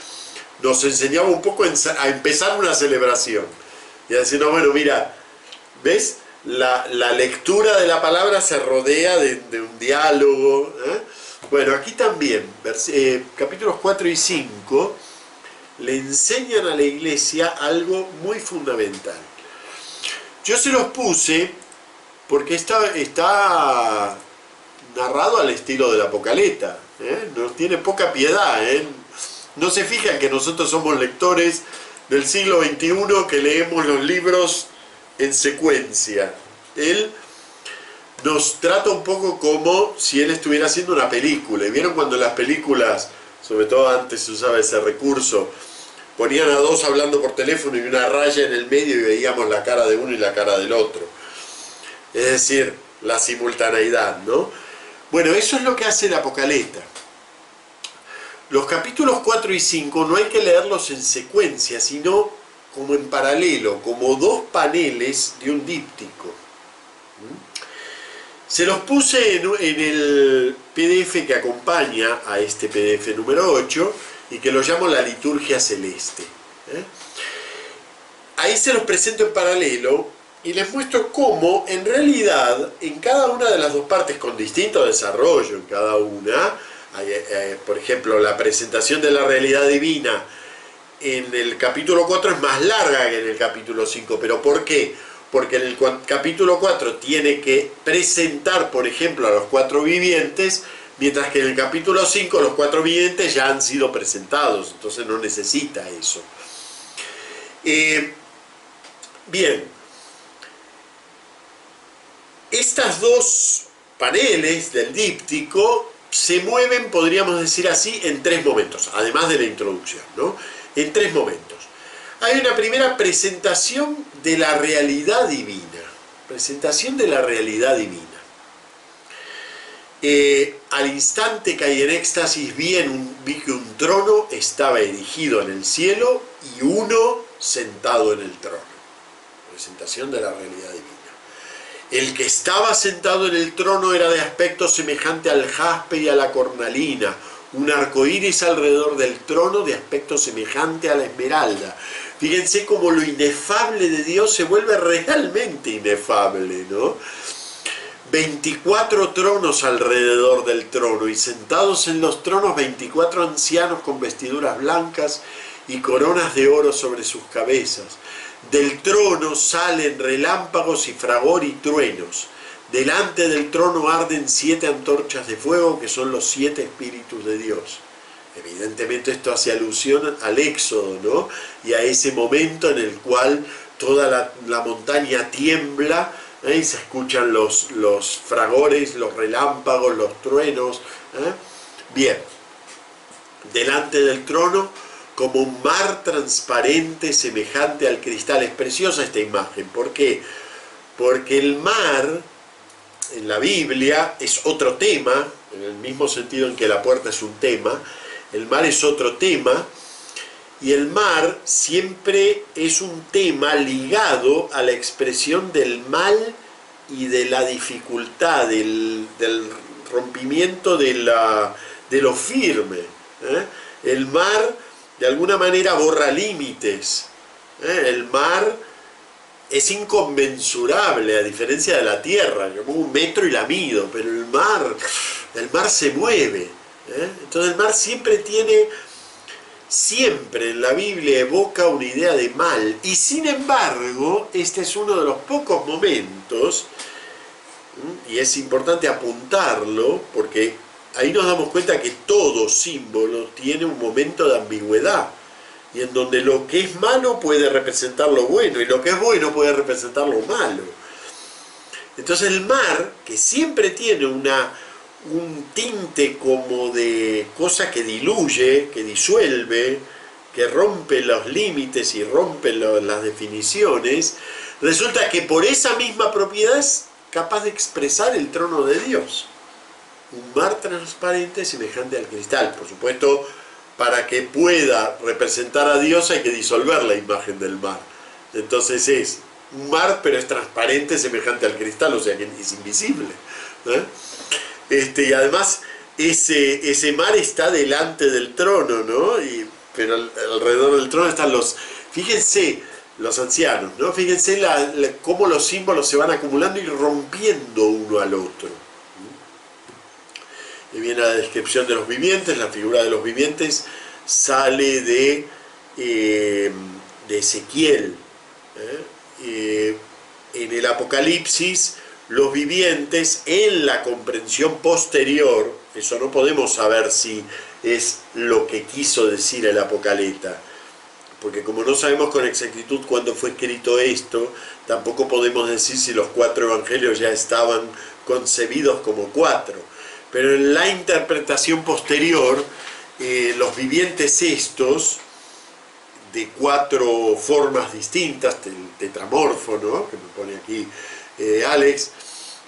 nos enseñaba un poco a empezar una celebración. Y a decir, no, bueno, mira, ¿ves? La lectura de la palabra se rodea de un diálogo. Bueno, aquí también, capítulos 4 y 5, le enseñan a la iglesia algo muy fundamental. Yo se los puse porque está narrado al estilo del Apocaleta, nos tiene poca piedad, no se fijan que nosotros somos lectores del siglo XXI que leemos los libros en secuencia. Él nos trata un poco como si él estuviera haciendo una película. ¿Y vieron cuando las películas sobre todo antes se usaba ese recurso, ponían a dos hablando por teléfono y una raya en el medio y veíamos la cara de uno y la cara del otro. Es decir, la simultaneidad, ¿no? Bueno, eso es lo que hace la Apocaleta. Los capítulos 4 y 5 no hay que leerlos en secuencia, sino como en paralelo, como dos paneles de un díptico. Se los puse en el PDF que acompaña a este PDF número 8 y que lo llamo la liturgia celeste. Ahí se los presento en paralelo y les muestro cómo, en realidad, en cada una de las dos partes, con distinto desarrollo en cada una, por ejemplo, la presentación de la realidad divina en el capítulo 4 es más larga que en el capítulo 5. ¿Pero por qué? Porque en el capítulo 4 tiene que presentar, por ejemplo, a los cuatro vivientes, mientras que en el capítulo 5 los cuatro vivientes ya han sido presentados, entonces no necesita eso. Bien, estas dos paneles del díptico se mueven, podríamos decir así, en tres momentos, además de la introducción, ¿no? En tres momentos. Hay una primera presentación de la realidad divina. Presentación de la realidad divina. Al instante caí en éxtasis, vi que un trono estaba erigido en el cielo y uno sentado en el trono. Presentación de la realidad divina. El que estaba sentado en el trono era de aspecto semejante al jaspe y a la cornalina, un arco iris alrededor del trono de aspecto semejante a la esmeralda. Fíjense cómo lo inefable de Dios se vuelve realmente inefable, ¿no? 24 tronos alrededor del trono, y sentados en los tronos 24 ancianos con vestiduras blancas y coronas de oro sobre sus cabezas. Del trono salen relámpagos y fragor y truenos. Delante del trono arden 7 antorchas de fuego, que son los 7 espíritus de Dios. Evidentemente esto hace alusión al Éxodo, ¿no? Y a ese momento en el cual toda la montaña tiembla, y se escuchan los fragores, los relámpagos, los truenos. Bien, delante del trono, como un mar transparente semejante al cristal. Es preciosa esta imagen. ¿Por qué? Porque el mar en la Biblia es otro tema, en el mismo sentido en que la puerta es un tema. El mar es otro tema, y el mar siempre es un tema ligado a la expresión del mal y de la dificultad, del rompimiento de lo firme. El mar de alguna manera borra límites. El mar es inconmensurable, a diferencia de la tierra. Yo pongo un metro y la mido, pero el mar se mueve. Entonces el mar siempre en la Biblia evoca una idea de mal, y sin embargo este es uno de los pocos momentos, y es importante apuntarlo porque ahí nos damos cuenta que todo símbolo tiene un momento de ambigüedad, y en donde lo que es malo puede representar lo bueno, y lo que es bueno puede representar lo malo. Entonces el mar, que siempre tiene un tinte como de cosa que diluye, que disuelve, que rompe los límites y rompe las definiciones, resulta que por esa misma propiedad es capaz de expresar el trono de Dios. Un mar transparente semejante al cristal. Por supuesto, para que pueda representar a Dios hay que disolver la imagen del mar. Entonces es un mar, pero es transparente semejante al cristal, o sea que es invisible. Y además ese mar está delante del trono, ¿no? Pero alrededor del trono están fíjense, los ancianos, ¿no? Fíjense cómo los símbolos se van acumulando y rompiendo uno al otro. Y viene la descripción de los vivientes. La figura de los vivientes sale de Ezequiel. En el Apocalipsis, los vivientes, en la comprensión posterior, eso no podemos saber si es lo que quiso decir el Apocaleta, porque como no sabemos con exactitud cuándo fue escrito esto, tampoco podemos decir si los 4 evangelios ya estaban concebidos como 4. Pero en la interpretación posterior, los vivientes estos, de 4 formas distintas, el tetramorfo, ¿no?, que me pone aquí Alex,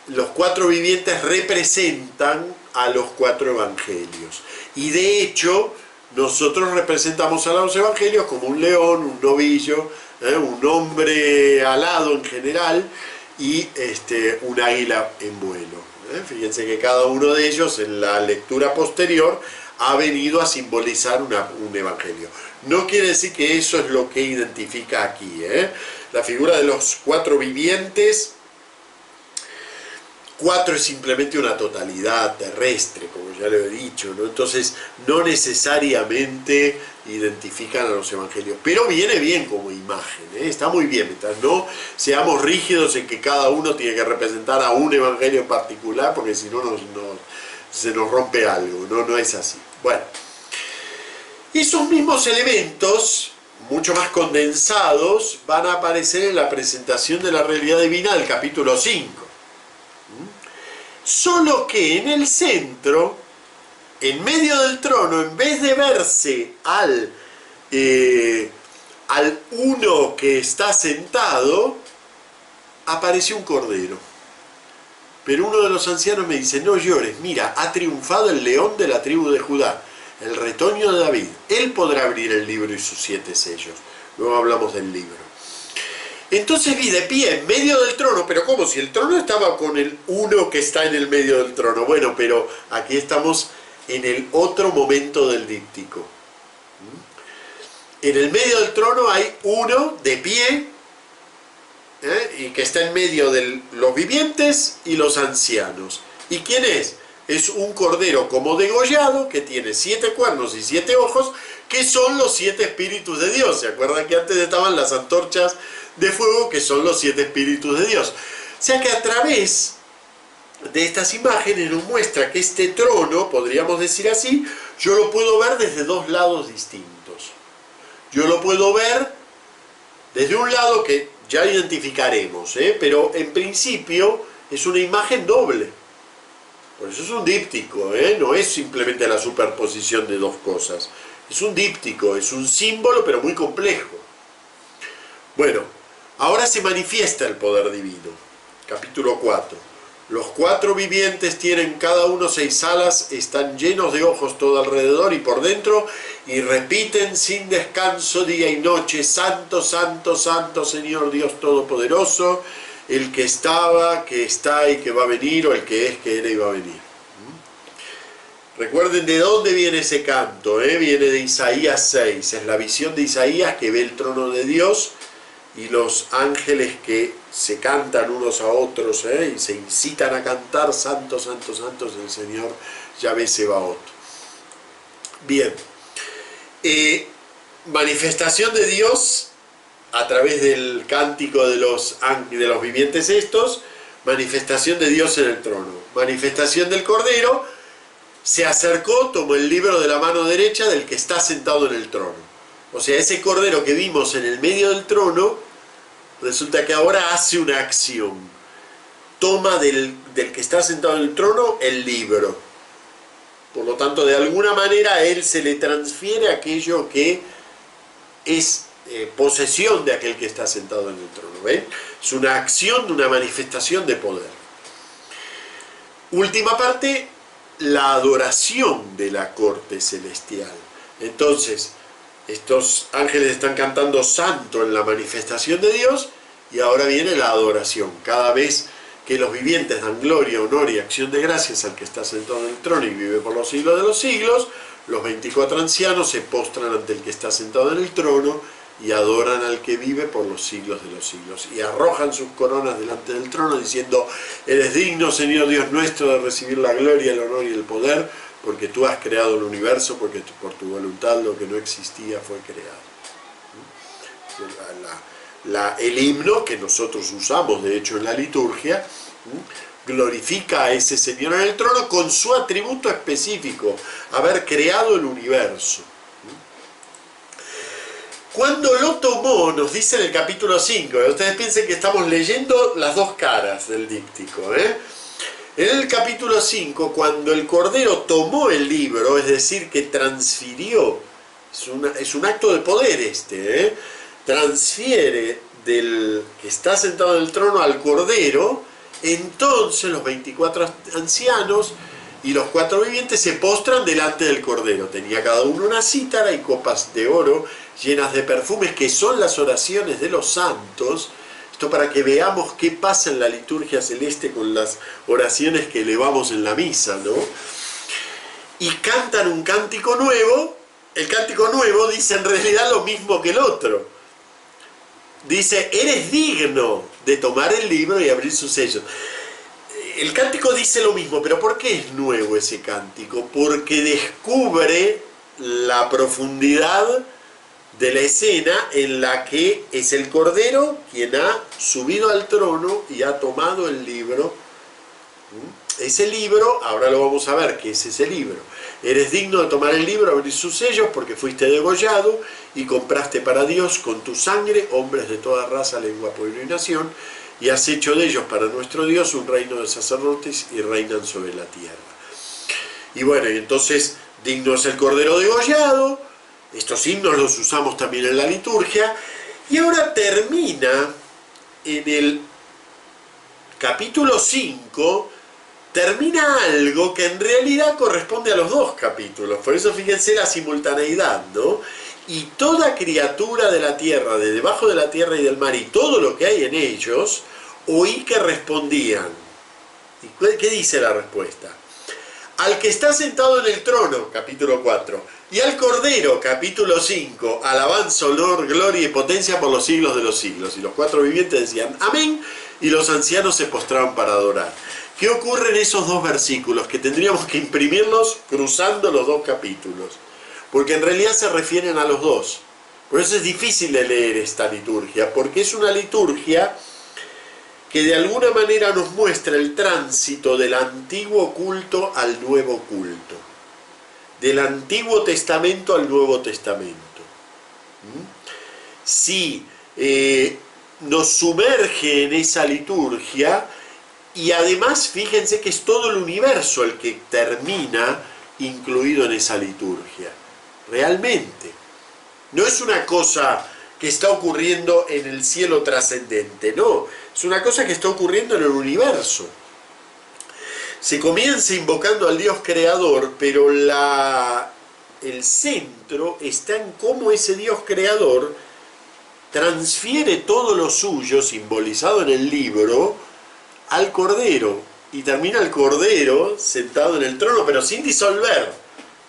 los 4 vivientes representan a los 4 evangelios. Y de hecho, nosotros representamos a los evangelios como un león, un novillo, un hombre alado en general, y un águila en vuelo. Fíjense que cada uno de ellos en la lectura posterior ha venido a simbolizar un evangelio. No quiere decir que eso es lo que identifica aquí. La figura de los 4 vivientes, 4 es simplemente una totalidad terrestre, como ya lo he dicho, ¿no? Entonces no necesariamente identifican a los evangelios, pero viene bien como imagen, está muy bien, mientras no seamos rígidos en que cada uno tiene que representar a un evangelio en particular, porque si no se nos rompe algo, no es así. Bueno, esos mismos elementos, mucho más condensados, van a aparecer en la presentación de la realidad divina del capítulo 5. Solo que en el centro, en medio del trono, en vez de verse al uno que está sentado, aparece un cordero. Pero uno de los ancianos me dice: no llores, mira, ha triunfado el león de la tribu de Judá, el retoño de David. Él podrá abrir el libro y sus 7 sellos. Luego hablamos del libro. Entonces vi de pie en medio del trono, pero ¿cómo? Si el trono estaba con el uno que está en el medio del trono. Bueno, pero aquí estamos en el otro momento del díptico. En el medio del trono hay uno de pie, y que está en medio de los vivientes y los ancianos. ¿Y quién es? Es un cordero como degollado, que tiene 7 cuernos y 7 ojos, que son los 7 espíritus de Dios. ¿Se acuerdan que antes estaban las antorchas de fuego, que son los 7 espíritus de Dios? O sea que a través de estas imágenes nos muestra que este trono, podríamos decir así, yo lo puedo ver desde 2 lados distintos. Yo lo puedo ver desde un lado que ya identificaremos, pero en principio es una imagen doble. Por eso es un díptico, no es simplemente la superposición de 2 cosas. Es un díptico, es un símbolo, pero muy complejo. Bueno, ahora se manifiesta el poder divino. Capítulo 4. Los 4 vivientes tienen cada uno 6 alas, están llenos de ojos todo alrededor y por dentro, y repiten sin descanso día y noche: Santo, Santo, Santo, Señor Dios Todopoderoso, el que estaba, que está y que va a venir, o el que es, que era y va a venir. Recuerden de dónde viene ese canto, viene de Isaías 6, es la visión de Isaías que ve el trono de Dios y los ángeles que se cantan unos a otros, y se incitan a cantar: Santo, Santo, Santo es el Señor Yahvé Sebaot. Bien, manifestación de Dios a través del cántico de los vivientes estos, manifestación de Dios en el trono, manifestación del Cordero. Se acercó, tomó el libro de la mano derecha del que está sentado en el trono. O sea, ese Cordero que vimos en el medio del trono, resulta que ahora hace una acción. Toma del que está sentado en el trono el libro. Por lo tanto, de alguna manera a él se le transfiere aquello que es posesión de aquel que está sentado en el trono. ¿Ven? Es una acción de una manifestación de poder. Última parte, la adoración de la corte celestial. Entonces, estos ángeles están cantando santo en la manifestación de Dios, y ahora viene la adoración. Cada vez que los vivientes dan gloria, honor y acción de gracias al que está sentado en el trono y vive por los siglos de los siglos, los 24 ancianos se postran ante el que está sentado en el trono y adoran al que vive por los siglos de los siglos, y arrojan sus coronas delante del trono diciendo: eres digno, Señor Dios nuestro, de recibir la gloria, el honor y el poder, porque tú has creado el universo, porque por tu voluntad lo que no existía fue creado. El himno que nosotros usamos de hecho en la liturgia glorifica a ese Señor en el trono con su atributo específico: haber creado el universo. Cuando lo tomó, nos dice en el capítulo 5, ustedes piensen que estamos leyendo las 2 caras del díptico, En el capítulo 5, cuando el Cordero tomó el libro, es decir, que transfirió, es un acto de poder transfiere del que está sentado en el trono al Cordero, entonces los 24 ancianos y los 4 vivientes se postran delante del Cordero. Tenía cada uno una cítara y copas de oro llenas de perfumes, que son las oraciones de los santos. Esto para que veamos qué pasa en la liturgia celeste con las oraciones que elevamos en la misa, ¿no? Y cantan un cántico nuevo. El cántico nuevo dice en realidad lo mismo que el otro. Dice, eres digno de tomar el libro y abrir sus sellos. El cántico dice lo mismo, pero ¿por qué es nuevo ese cántico? Porque descubre la profundidad de la escena en la que es el Cordero quien ha subido al trono y ha tomado el libro. Ese libro, ahora lo vamos a ver, ¿qué es ese libro? Eres digno de tomar el libro, abrir sus sellos, porque fuiste degollado y compraste para Dios con tu sangre hombres de toda raza, lengua, pueblo y nación, y has hecho de ellos para nuestro Dios un reino de sacerdotes y reinan sobre la tierra. Y bueno, y entonces digno es el Cordero degollado. Estos himnos los usamos también en la liturgia. Y ahora termina en el capítulo 5, termina algo que en realidad corresponde a los dos capítulos. Por eso fíjense la simultaneidad, ¿no? Y toda criatura de la tierra, de debajo de la tierra y del mar, y todo lo que hay en ellos, oí que respondían. ¿Y qué dice la respuesta? Al que está sentado en el trono, capítulo 4, y al Cordero, capítulo 5, alabanza, honor, gloria y potencia por los siglos de los siglos. Y los 4 vivientes decían, amén, y los ancianos se postraban para adorar. ¿Qué ocurre en esos dos versículos? Que tendríamos que imprimirlos cruzando los dos capítulos, porque en realidad se refieren a los dos. Por eso es difícil de leer esta liturgia, porque es una liturgia que de alguna manera nos muestra el tránsito del antiguo culto al nuevo culto, del Antiguo Testamento al Nuevo Testamento. Sí, nos sumerge en esa liturgia, y además fíjense que es todo el universo el que termina incluido en esa liturgia. Realmente. No es una cosa que está ocurriendo en el cielo trascendente, no. Es una cosa que está ocurriendo en el universo. Se comienza invocando al Dios creador, pero el centro está en cómo ese Dios creador transfiere todo lo suyo, simbolizado en el libro, al Cordero. Y termina el Cordero sentado en el trono, pero sin disolver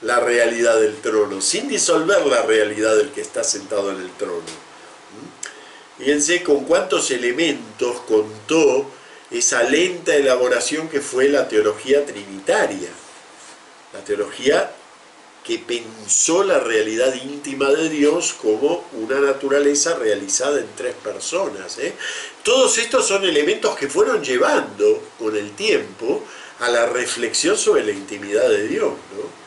la realidad del trono, sin disolver la realidad del que está sentado en el trono. Fíjense con cuántos elementos contó esa lenta elaboración que fue la teología trinitaria, la teología que pensó la realidad íntima de Dios como una naturaleza realizada en 3 personas. Todos estos son elementos que fueron llevando con el tiempo a la reflexión sobre la intimidad de Dios, ¿no?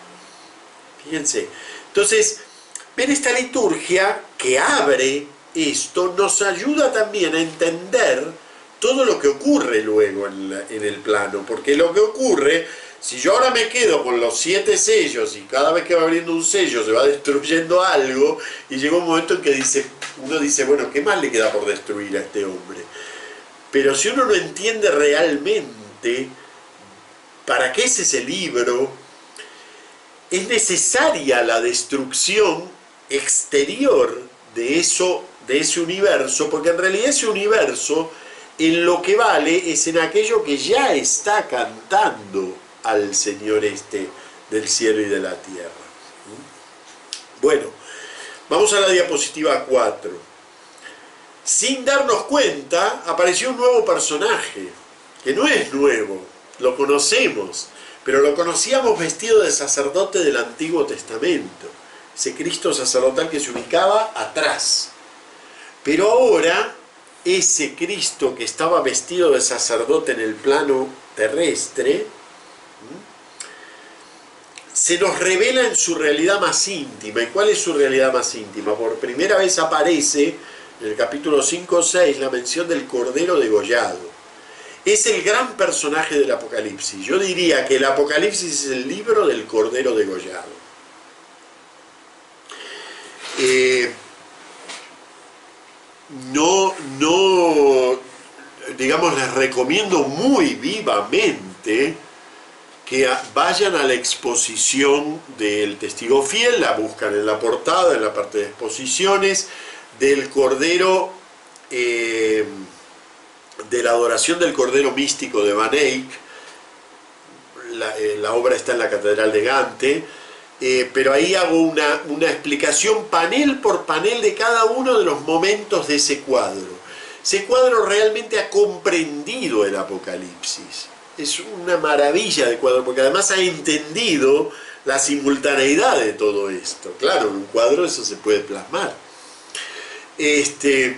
Fíjense, entonces, ver esta liturgia que abre esto nos ayuda también a entender todo lo que ocurre luego en el plano, porque lo que ocurre, si yo ahora me quedo con los 7 sellos y cada vez que va abriendo un sello se va destruyendo algo, y llega un momento en que uno dice, bueno, ¿qué más le queda por destruir a este hombre? Pero si uno no entiende realmente para qué es ese libro, es necesaria la destrucción exterior de ese universo, porque en realidad ese universo en lo que vale es en aquello que ya está cantando al Señor del cielo y de la tierra. Bueno, vamos a la diapositiva 4. Sin darnos cuenta, apareció un nuevo personaje, que no es nuevo, lo conocemos, pero lo conocíamos vestido de sacerdote del Antiguo Testamento, ese Cristo sacerdotal que se ubicaba atrás. Pero ahora, ese Cristo que estaba vestido de sacerdote en el plano terrestre, se nos revela en su realidad más íntima. ¿Y cuál es su realidad más íntima? Por primera vez aparece en el capítulo 5 o 6 la mención del Cordero degollado. es el gran personaje del Apocalipsis. Yo diría que el Apocalipsis es el libro del Cordero degollado. Digamos, les recomiendo muy vivamente que vayan a la exposición del Testigo Fiel, la buscan en la portada, en la parte de exposiciones, del Cordero, de la adoración del Cordero místico de Van Eyck. La obra está en la Catedral de Gante, pero ahí hago una explicación panel por panel de cada uno de los momentos de ese cuadro. Ese cuadro realmente ha comprendido el Apocalipsis. Es una maravilla de cuadro, porque además ha entendido la simultaneidad de todo esto. Claro, en un cuadro eso se puede plasmar. El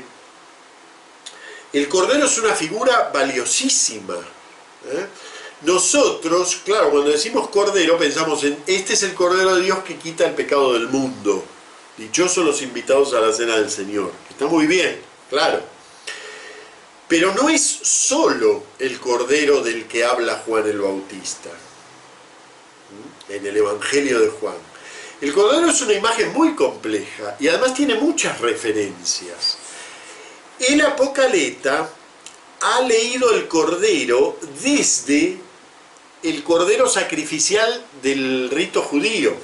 Cordero es una figura valiosísima. Nosotros, claro, cuando decimos Cordero pensamos en este es el Cordero de Dios que quita el pecado del mundo. Dichosos los invitados a la cena del Señor. Está muy bien, claro. Pero no es solo el Cordero del que habla Juan el Bautista en el Evangelio de Juan. El Cordero es una imagen muy compleja y además tiene muchas referencias. El Apocaleta ha leído el Cordero desde el Cordero sacrificial del rito judío.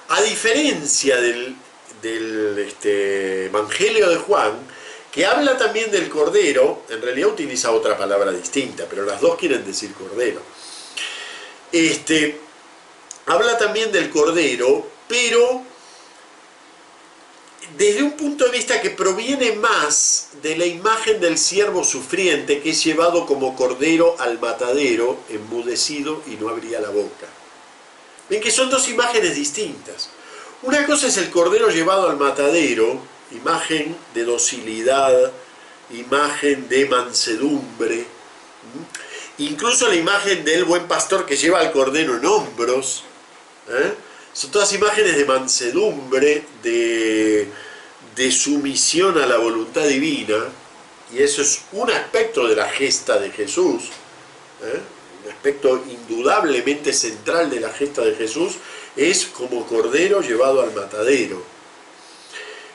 A diferencia del Evangelio de Juan, que habla también del Cordero, en realidad utiliza otra palabra distinta, pero las dos quieren decir Cordero. Habla también del Cordero, pero desde un punto de vista que proviene más de la imagen del siervo sufriente que es llevado como cordero al matadero, enmudecido y no abría la boca. Ven que son dos imágenes distintas. Una cosa es el cordero llevado al matadero, imagen de docilidad, imagen de mansedumbre, incluso la imagen del buen pastor que lleva al cordero en hombros. Son todas imágenes de mansedumbre, de sumisión a la voluntad divina, y eso es un aspecto de la gesta de Jesús, un aspecto indudablemente central de la gesta de Jesús, es como cordero llevado al matadero.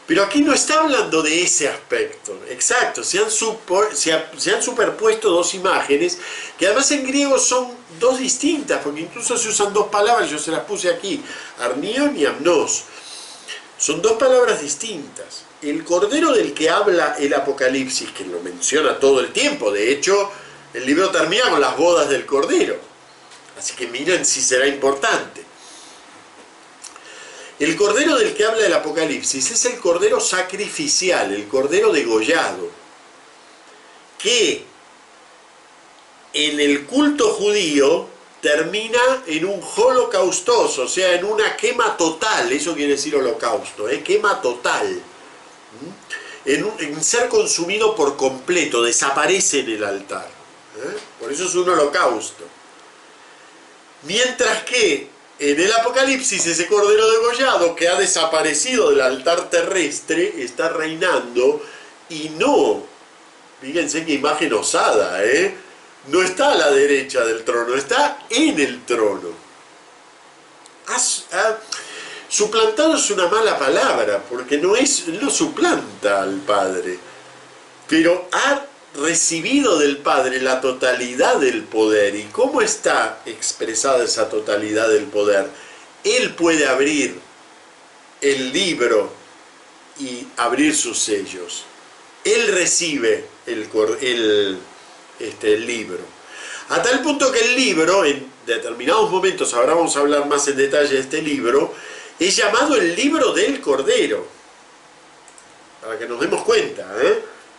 Pero aquí no está hablando de ese aspecto. Exacto, se han superpuesto dos imágenes que además en griego son dos distintas, porque incluso se usan dos palabras, yo se las puse aquí, arnion y amnos. Son dos palabras distintas. El cordero del que habla el Apocalipsis, que lo menciona todo el tiempo, de hecho, el libro termina con las bodas del cordero. Así que miren si será importante. El cordero del que habla el Apocalipsis es el cordero sacrificial, el cordero degollado, que en el culto judío termina en un holocaustos, o sea, en una quema total. Eso quiere decir holocausto, quema total. En ser consumido por completo, desaparece en el altar. Por eso es un holocausto. Mientras que en el Apocalipsis ese cordero degollado que ha desaparecido del altar terrestre está reinando y no, fíjense qué imagen osada, no está a la derecha del trono, está en el trono. Suplantado es una mala palabra, porque no suplanta al Padre, pero ha recibido del Padre la totalidad del poder. ¿Y cómo está expresada esa totalidad del poder? Él puede abrir el libro y abrir sus sellos. Él recibe el libro. A tal punto que el libro, en determinados momentos, ahora vamos a hablar más en detalle de este libro, es llamado el libro del Cordero. Para que nos demos cuenta,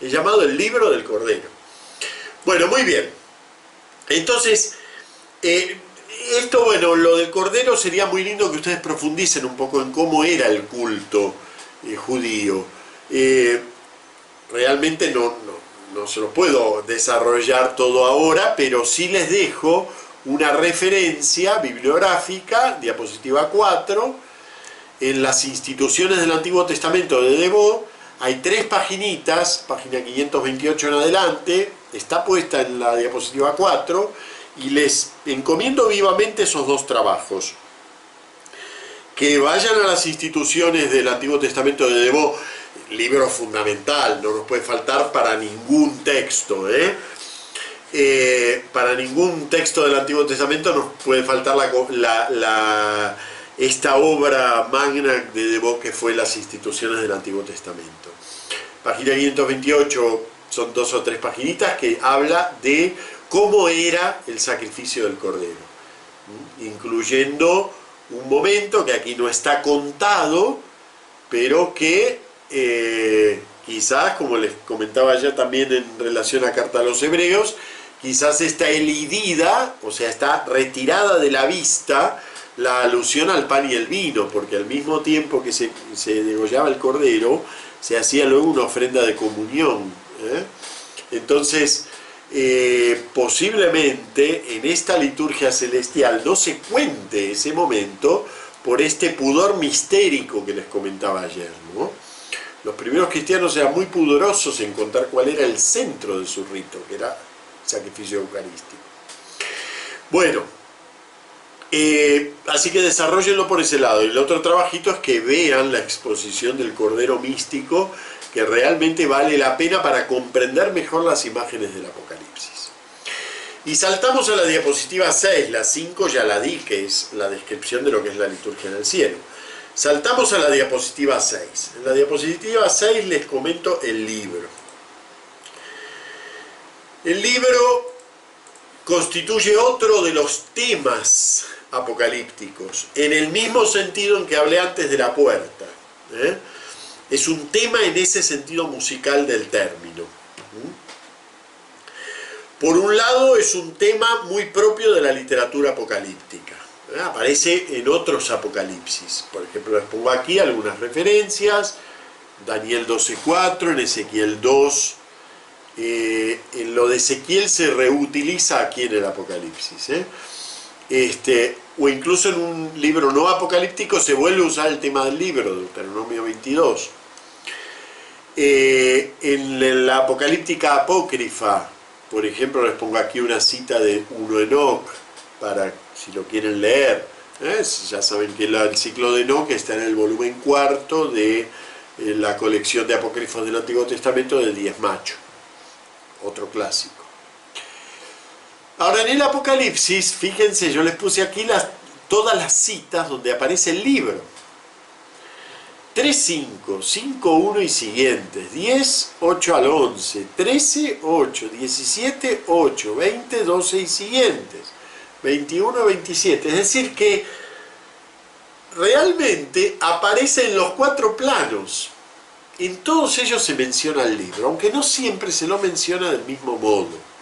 es llamado el libro del Cordero. Bueno, muy bien. Entonces, lo del Cordero sería muy lindo que ustedes profundicen un poco en cómo era el culto judío. Realmente no se lo puedo desarrollar todo ahora, pero sí les dejo una referencia bibliográfica, diapositiva 4, en las instituciones del Antiguo Testamento de Debod. Hay 3 paginitas, página 528 en adelante, está puesta en la diapositiva 4 y les encomiendo vivamente esos dos trabajos. Que vayan a las instituciones del Antiguo Testamento de Debo, libro fundamental, no nos puede faltar para ningún texto, para ningún texto del Antiguo Testamento nos puede faltar esta obra magna de Debo que fue las instituciones del Antiguo Testamento. Página 528, son 2 o 3 paginitas que habla de cómo era el sacrificio del Cordero, incluyendo un momento que aquí no está contado, pero que quizás, como les comentaba ya también en relación a Carta a los Hebreos, quizás está elidida, o sea, está retirada de la vista la alusión al pan y el vino, porque al mismo tiempo que se degollaba el cordero, se hacía luego una ofrenda de comunión. Entonces, posiblemente en esta liturgia celestial no se cuente ese momento por este pudor mistérico que les comentaba ayer, ¿no? Los primeros cristianos eran muy pudorosos en contar cuál era el centro de su rito, que era el sacrificio eucarístico. Bueno, así que desarrollenlo por ese lado. Y el otro trabajito es que vean la exposición del Cordero Místico, que realmente vale la pena para comprender mejor las imágenes del Apocalipsis. Y saltamos a la diapositiva 6, la 5 ya la di, que es la descripción de lo que es la liturgia en el cielo. Saltamos a la diapositiva 6. En la diapositiva 6 les comento el libro. El libro constituye otro de los temas apocalípticos, en el mismo sentido en que hablé antes de la puerta. Es un tema en ese sentido musical del término. Por un lado, es un tema muy propio de la literatura apocalíptica. Aparece en otros apocalipsis. Por ejemplo, les pongo aquí algunas referencias. Daniel 12:4, en Ezequiel 2. En lo de Ezequiel se reutiliza aquí en el Apocalipsis. O incluso en un libro no apocalíptico se vuelve a usar el tema del libro, Deuteronomio 22. En la apocalíptica apócrifa, por ejemplo, les pongo aquí una cita de 1 Enoc, para si lo quieren leer. Ya saben que el ciclo de Enoc está en el volumen 4 de la colección de apócrifos del Antiguo Testamento de 10 Macho, otro clásico. Ahora en el Apocalipsis, fíjense, yo les puse aquí todas las citas donde aparece el libro. 3.5, 5.1 y siguientes, 10, 8 al 11, 13, 8, 17, 8, 20, 12 y siguientes, 21, 27. Es decir que realmente aparece en los 4 planos. En todos ellos se menciona el libro, aunque no siempre se lo menciona del mismo modo.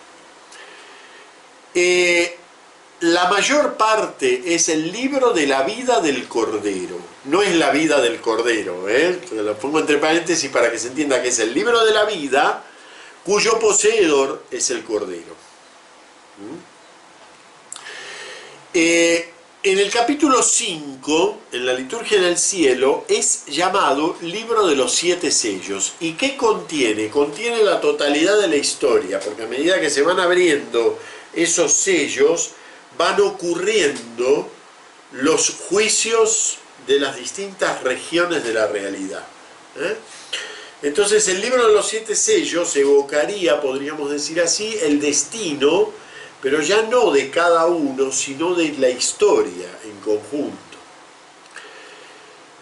La mayor parte es el libro de la vida del Cordero. No es la vida del Cordero, lo pongo entre paréntesis para que se entienda que es el libro de la vida cuyo poseedor es el Cordero. En el capítulo 5, en la liturgia en el cielo, es llamado libro de los 7 sellos. ¿Y qué contiene? Contiene la totalidad de la historia, porque a medida que se van abriendo esos sellos, van ocurriendo los juicios de las distintas regiones de la realidad. Entonces el libro de los 7 sellos evocaría, podríamos decir así, el destino, pero ya no de cada uno, sino de la historia en conjunto.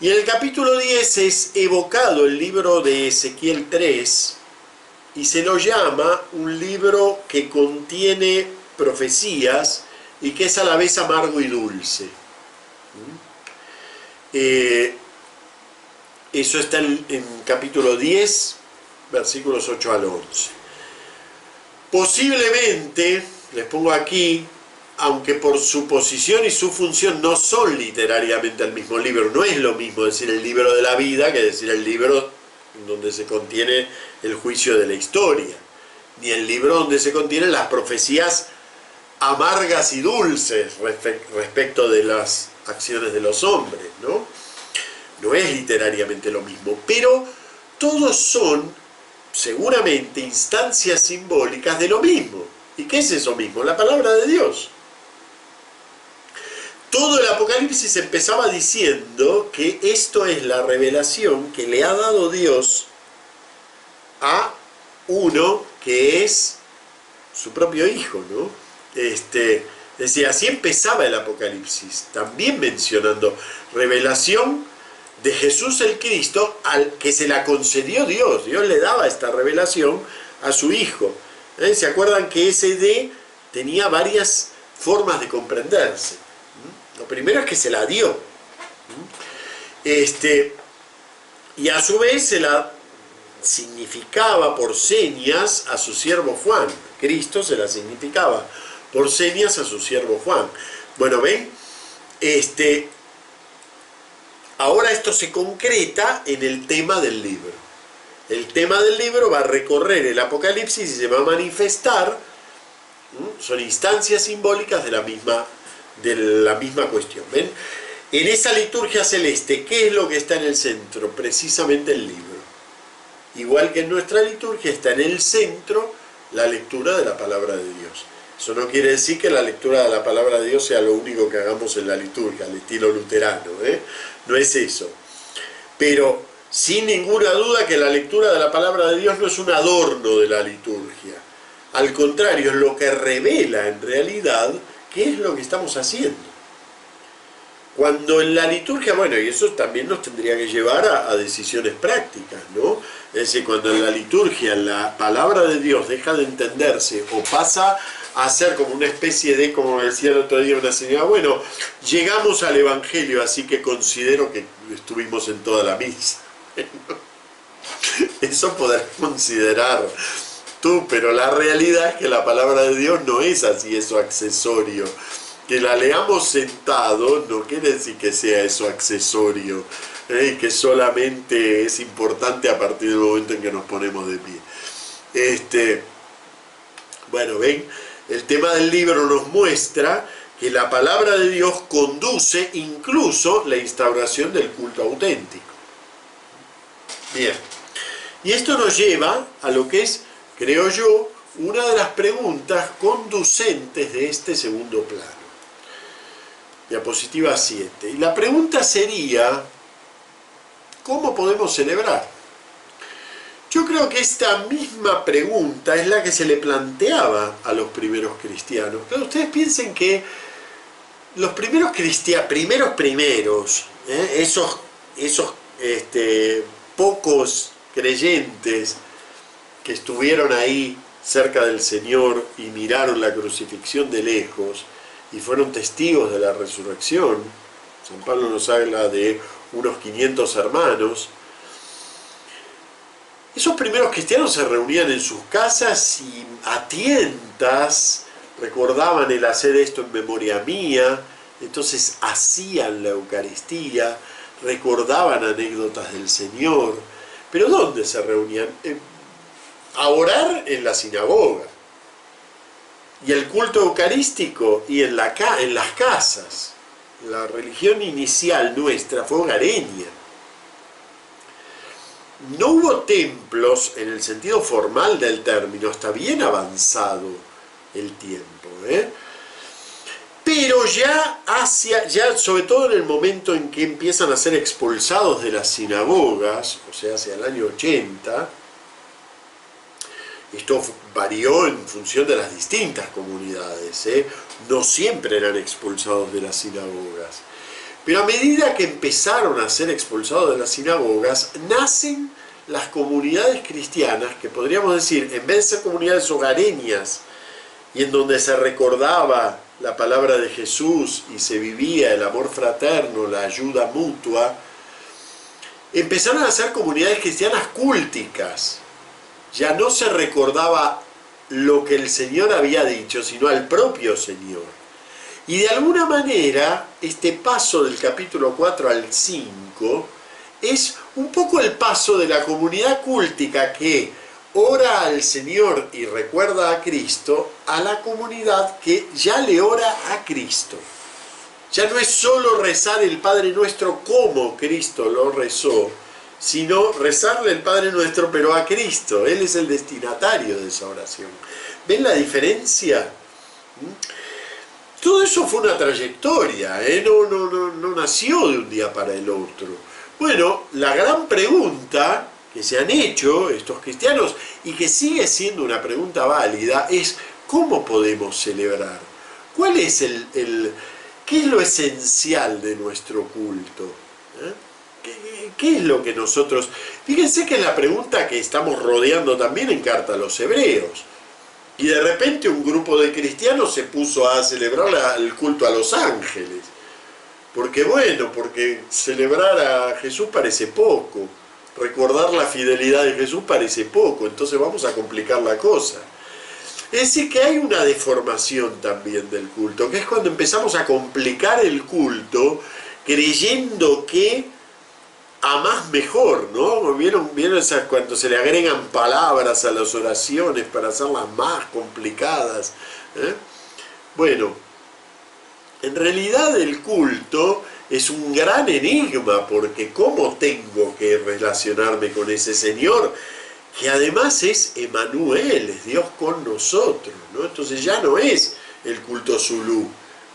Y en el capítulo 10 es evocado el libro de Ezequiel 3, y se lo llama un libro que contiene profecías y que es a la vez amargo y dulce. Eso está en capítulo 10, versículos 8 al 11. Posiblemente, les pongo aquí, aunque por su posición y su función no son literariamente el mismo libro, no es lo mismo decir el libro de la vida que decir el libro donde se contiene el juicio de la historia, ni el libro donde se contienen las profecías amargas y dulces respecto de las acciones de los hombres, ¿no? No es literariamente lo mismo, pero todos son seguramente instancias simbólicas de lo mismo. ¿Y qué es eso mismo? La palabra de Dios. Todo el Apocalipsis empezaba diciendo que esto es la revelación que le ha dado Dios a uno que es su propio hijo, ¿no? Es decir, así empezaba el Apocalipsis, también mencionando revelación de Jesús el Cristo, al que se la concedió Dios. Dios le daba esta revelación a su hijo. ¿Se acuerdan que ese D tenía varias formas de comprenderse? Lo primero es que se la dio. Y a su vez se la significaba por señas a su siervo Juan. Cristo se la significaba por señas a su siervo Juan. Bueno, ¿ven? Ahora esto se concreta en el tema del libro. El tema del libro va a recorrer el Apocalipsis y se va a manifestar. Son instancias simbólicas de la misma cuestión. ¿Ven? En esa liturgia celeste, ¿qué es lo que está en el centro? Precisamente el libro. Igual que en nuestra liturgia está en el centro la lectura de la palabra de Dios. Eso no quiere decir que la lectura de la palabra de Dios sea lo único que hagamos en la liturgia, al estilo luterano, no es eso. Pero sin ninguna duda que la lectura de la palabra de Dios no es un adorno de la liturgia. Al contrario, es lo que revela en realidad qué es lo que estamos haciendo. Cuando en la liturgia, bueno, y eso también nos tendría que llevar a decisiones prácticas, ¿no? Es decir, cuando en la liturgia la palabra de Dios deja de entenderse o pasa a ser como una especie de, como decía el otro día una señora, bueno, llegamos al Evangelio, así que considero que estuvimos en toda la misa. Eso podrás considerar tú, pero la realidad es que la palabra de Dios no es así, eso accesorio. Que la leamos sentado no quiere decir que sea eso accesorio, que solamente es importante a partir del momento en que nos ponemos de pie. Bueno, ven, el tema del libro nos muestra que la palabra de Dios conduce incluso la instauración del culto auténtico. Bien, y esto nos lleva a lo que es, creo yo, una de las preguntas conducentes de este segundo plano. Diapositiva 7. Y la pregunta sería, ¿cómo podemos celebrar? Yo creo que esta misma pregunta es la que se le planteaba a los primeros cristianos. Pero ustedes piensen que los primeros cristianos, esos pocos creyentes que estuvieron ahí cerca del Señor y miraron la crucifixión de lejos, y fueron testigos de la resurrección. San Pablo nos habla de unos 500 hermanos. Esos primeros cristianos se reunían en sus casas y a tientas recordaban el hacer esto en memoria mía, entonces hacían la Eucaristía, recordaban anécdotas del Señor. ¿Pero dónde se reunían? A orar en la sinagoga. Y el culto eucarístico y en las casas. La religión inicial nuestra fue hogareña. No hubo templos en el sentido formal del término, está bien avanzado el tiempo, Pero ya sobre todo en el momento en que empiezan a ser expulsados de las sinagogas, o sea, hacia el año 80, esto varió en función de las distintas comunidades, no siempre eran expulsados de las sinagogas. Pero a medida que empezaron a ser expulsados de las sinagogas, nacen las comunidades cristianas, que podríamos decir, en vez de ser comunidades hogareñas, y en donde se recordaba la palabra de Jesús y se vivía el amor fraterno, la ayuda mutua, empezaron a ser comunidades cristianas cúlticas. Ya no se recordaba lo que el Señor había dicho, sino al propio Señor. Y de alguna manera, este paso del capítulo 4 al 5 es un poco el paso de la comunidad cúltica que ora al Señor y recuerda a Cristo, a la comunidad que ya le ora a Cristo. Ya no es solo rezar el Padre Nuestro como Cristo lo rezó, sino rezarle el Padre Nuestro, pero a Cristo. Él es el destinatario de esa oración. ¿Ven la diferencia? Todo eso fue una trayectoria, no nació de un día para el otro. Bueno, la gran pregunta que se han hecho estos cristianos, y que sigue siendo una pregunta válida, es ¿cómo podemos celebrar? ¿Cuál es qué es lo esencial de nuestro culto? ¿Qué es lo que nosotros...? Fíjense que es la pregunta que estamos rodeando también en Carta a los Hebreos. Y de repente un grupo de cristianos se puso a celebrar el culto a los ángeles. Porque porque celebrar a Jesús parece poco. Recordar la fidelidad de Jesús parece poco. Entonces vamos a complicar la cosa. Es decir, que hay una deformación también del culto, que es cuando empezamos a complicar el culto creyendo que a más mejor, ¿no? ¿Vieron cuando se le agregan palabras a las oraciones para hacerlas más complicadas? Bueno, en realidad el culto es un gran enigma, porque ¿cómo tengo que relacionarme con ese Señor? Que además es Emmanuel, es Dios con nosotros, ¿no? Entonces ya no es el culto zulú,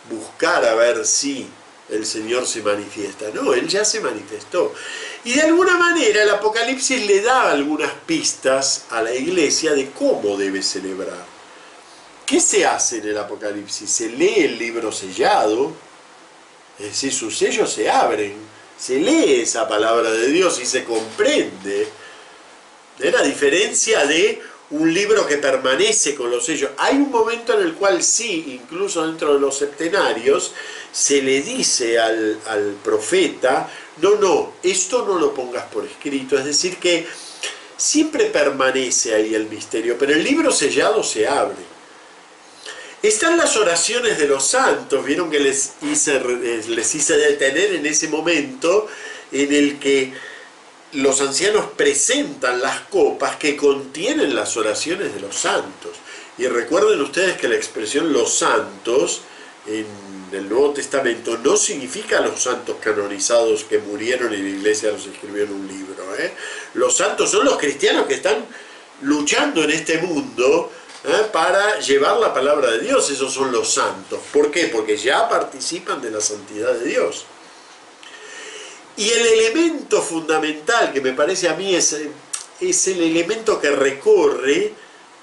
buscar a ver si el Señor se manifiesta. No, Él ya se manifestó. Y de alguna manera el Apocalipsis le da algunas pistas a la iglesia de cómo debe celebrar. ¿Qué se hace en el Apocalipsis? Se lee el libro sellado, es decir, sus sellos se abren, se lee esa palabra de Dios y se comprende. De la diferencia de un libro que permanece con los sellos. Hay un momento en el cual sí, incluso dentro de los septenarios, se le dice al profeta, no, esto no lo pongas por escrito. Es decir, que siempre permanece ahí el misterio, pero el libro sellado se abre. Están las oraciones de los santos, vieron que les hice detener en ese momento en el que los ancianos presentan las copas que contienen las oraciones de los santos. Y recuerden ustedes que la expresión los santos en el Nuevo Testamento no significa los santos canonizados que murieron y la iglesia los escribió en un libro. Los santos son los cristianos que están luchando en este mundo para llevar la palabra de Dios. Esos son los santos. ¿Por qué? Porque ya participan de la santidad de Dios. Y el elemento fundamental que me parece a mí es el elemento que recorre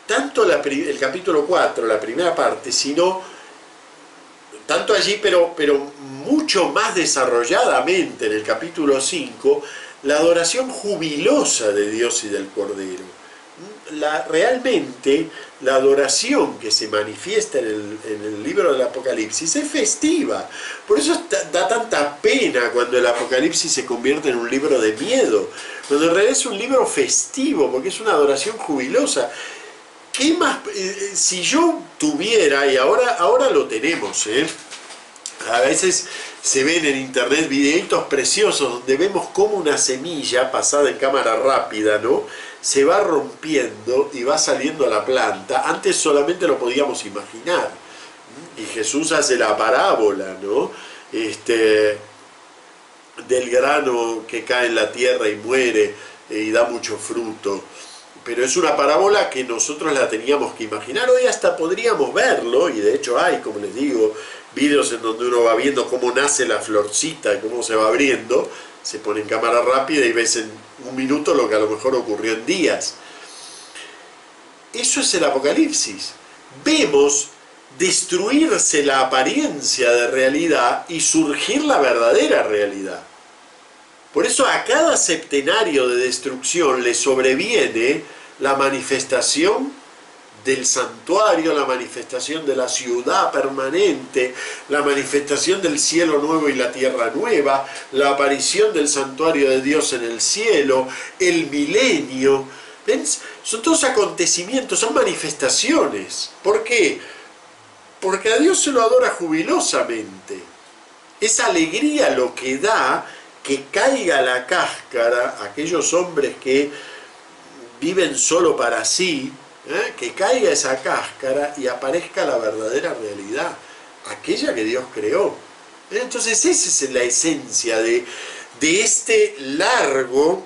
tanto el capítulo 4, la primera parte, sino tanto allí, pero mucho más desarrolladamente en el capítulo 5, la adoración jubilosa de Dios y del Cordero. Realmente la adoración que se manifiesta en el libro del Apocalipsis es festiva. Por eso da tanta pena cuando el Apocalipsis se convierte en un libro de miedo, cuando en realidad es un libro festivo, porque es una adoración jubilosa. ¿Qué más? Si yo tuviera, y ahora lo tenemos, a veces se ven en internet videitos preciosos donde vemos cómo una semilla pasada en cámara rápida, ¿no?, se va rompiendo y va saliendo a la planta. Antes solamente lo podíamos imaginar. Y Jesús hace la parábola, ¿no?, del grano que cae en la tierra y muere y da mucho fruto. Pero es una parábola que nosotros la teníamos que imaginar. Hoy hasta podríamos verlo, y de hecho hay, como les digo, vídeos en donde uno va viendo cómo nace la florcita y cómo se va abriendo. Se pone en cámara rápida y ves en un minuto lo que a lo mejor ocurrió en días. Eso es el Apocalipsis. Vemos destruirse la apariencia de realidad y surgir la verdadera realidad. Por eso a cada septenario de destrucción le sobreviene la manifestación del santuario, la manifestación de la ciudad permanente, la manifestación del cielo nuevo y la tierra nueva, la aparición del santuario de Dios en el cielo, el milenio. ¿Ven? Son todos acontecimientos, son manifestaciones. ¿Por qué? Porque a Dios se lo adora jubilosamente. Es alegría lo que da que caiga la cáscara, aquellos hombres que viven solo para sí, que caiga esa cáscara y aparezca la verdadera realidad, aquella que Dios creó. Entonces esa es la esencia de este largo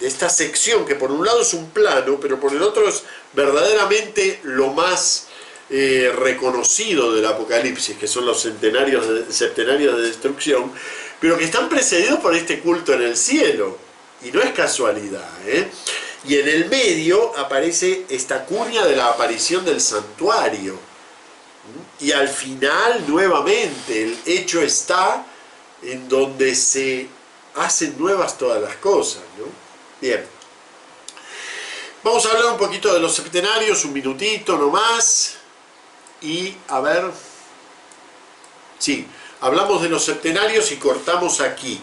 esta sección que por un lado es un plano, pero por el otro es verdaderamente lo más reconocido del Apocalipsis, que son los septenarios de destrucción, pero que están precedidos por este culto en el cielo, y no es casualidad, ¿eh? Y en el medio aparece esta cuña de la aparición del santuario, y al final nuevamente el hecho está en donde se hacen nuevas todas las cosas, ¿no? Bien, vamos a hablar un poquito de los septenarios, un minutito nomás. Y a ver, sí, hablamos de los septenarios y cortamos aquí.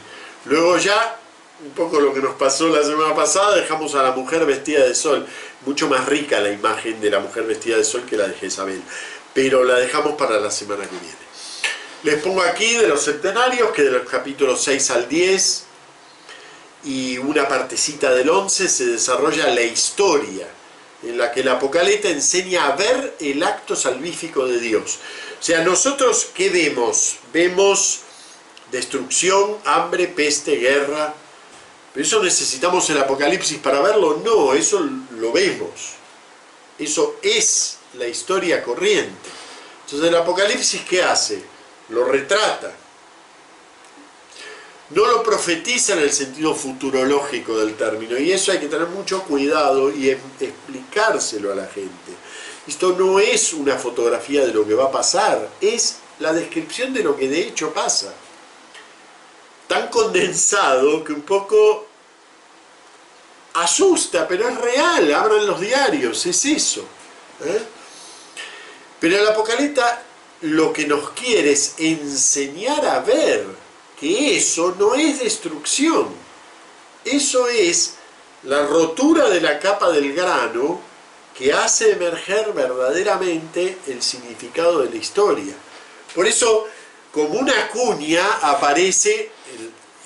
Luego ya, un poco lo que nos pasó la semana pasada, dejamos a la mujer vestida de sol. Mucho más rica la imagen de la mujer vestida de sol que la de Jezabel, pero la dejamos para la semana que viene. Les pongo aquí de los septenarios, que de los capítulos 6 al 10 y una partecita del 11 se desarrolla la historia, en la que el Apocalipta enseña a ver el acto salvífico de Dios. O sea, nosotros, ¿qué vemos? Vemos destrucción, hambre, peste, guerra. ¿Pero eso necesitamos el Apocalipsis para verlo? No, eso lo vemos. Eso es la historia corriente. Entonces el Apocalipsis, ¿qué hace? Lo retrata. No lo profetiza en el sentido futurológico del término, y eso hay que tener mucho cuidado y explicárselo a la gente. Esto no es una fotografía de lo que va a pasar, es la descripción de lo que de hecho pasa. Tan condensado que un poco asusta, pero es real, abran los diarios, es eso. Pero el Apocalipta lo que nos quiere es enseñar a ver que eso no es destrucción, eso es la rotura de la capa del grano que hace emerger verdaderamente el significado de la historia. Por eso, como una cuña, aparece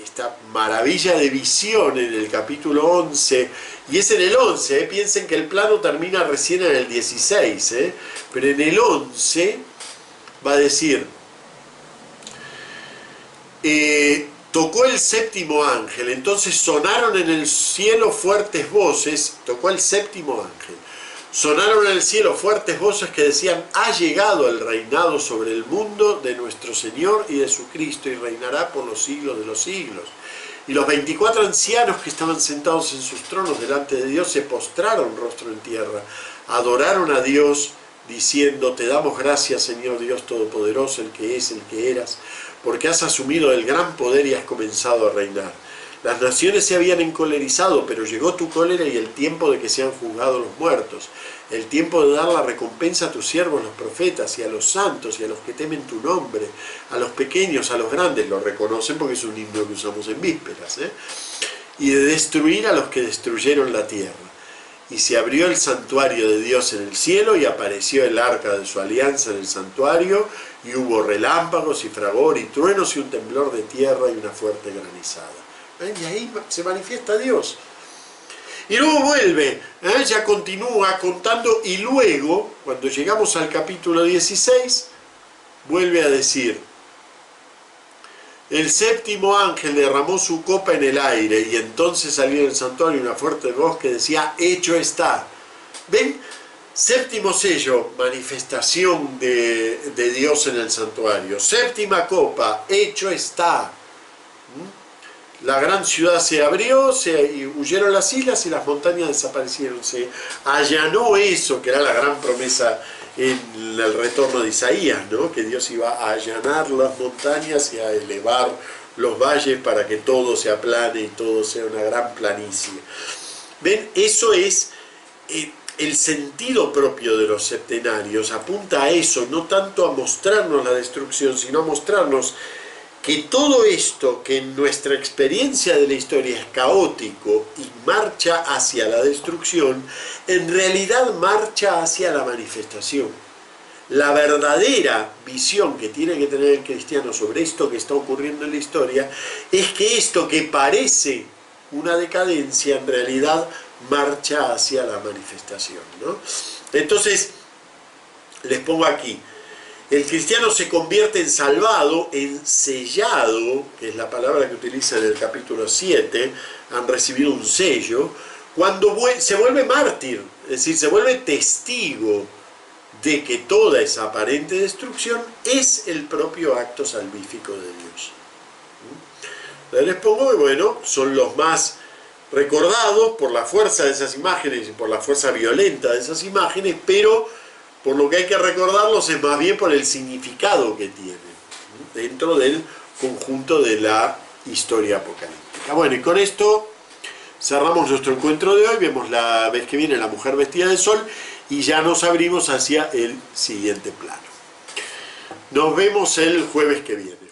esta maravilla de visión en el capítulo 11, y es en el 11, piensen que el plano termina recién en el 16, pero en el 11 va a decir: tocó el séptimo ángel, entonces sonaron en el cielo fuertes voces, tocó el séptimo ángel, sonaron en el cielo fuertes voces que decían: ha llegado el reinado sobre el mundo de nuestro Señor y de su Cristo, y reinará por los siglos de los siglos. Y los 24 ancianos que estaban sentados en sus tronos delante de Dios se postraron rostro en tierra, adoraron a Dios, diciendo: te damos gracias, Señor Dios Todopoderoso, el que es, el que eras, porque has asumido el gran poder y has comenzado a reinar. Las naciones se habían encolerizado, pero llegó tu cólera y el tiempo de que sean juzgados los muertos, el tiempo de dar la recompensa a tus siervos los profetas, y a los santos, y a los que temen tu nombre, a los pequeños, a los grandes, lo reconocen porque es un himno que usamos en vísperas, y de destruir a los que destruyeron la tierra. Y se abrió el santuario de Dios en el cielo, y apareció el arca de su alianza en el santuario, y hubo relámpagos y fragor y truenos y un temblor de tierra y una fuerte granizada. Y ahí se manifiesta Dios. Y luego vuelve, ya continúa contando, y luego, cuando llegamos al capítulo 16, vuelve a decir: el séptimo ángel derramó su copa en el aire, y entonces salió del santuario una fuerte voz que decía: hecho está. ¿Ven? Séptimo sello, manifestación de Dios en el santuario. Séptima copa, hecho está. La gran ciudad se abrió, y huyeron las islas y las montañas desaparecieron. Se allanó eso, que era la gran promesa en el retorno de Isaías, ¿no? Que Dios iba a allanar las montañas y a elevar los valles para que todo se aplane y todo sea una gran planicie. ¿Ven? Eso es el sentido propio de los septenarios, apunta a eso, no tanto a mostrarnos la destrucción, sino a mostrarnos que todo esto que en nuestra experiencia de la historia es caótico y marcha hacia la destrucción, en realidad marcha hacia la manifestación. La verdadera visión que tiene que tener el cristiano sobre esto que está ocurriendo en la historia es que esto que parece una decadencia en realidad marcha hacia la manifestación, ¿no? Entonces, les pongo aquí: El cristiano se convierte en salvado, en sellado, que es la palabra que utiliza en el capítulo 7, han recibido un sello, cuando se vuelve mártir, es decir, se vuelve testigo de que toda esa aparente destrucción es el propio acto salvífico de Dios. Les pongo que, bueno, son los más recordados por la fuerza de esas imágenes y por la fuerza violenta de esas imágenes, pero por lo que hay que recordarlos es más bien por el significado que tienen dentro del conjunto de la historia apocalíptica. Bueno, y con esto cerramos nuestro encuentro de hoy. Vemos la vez que viene la mujer vestida de sol y ya nos abrimos hacia el siguiente plano. Nos vemos el jueves que viene.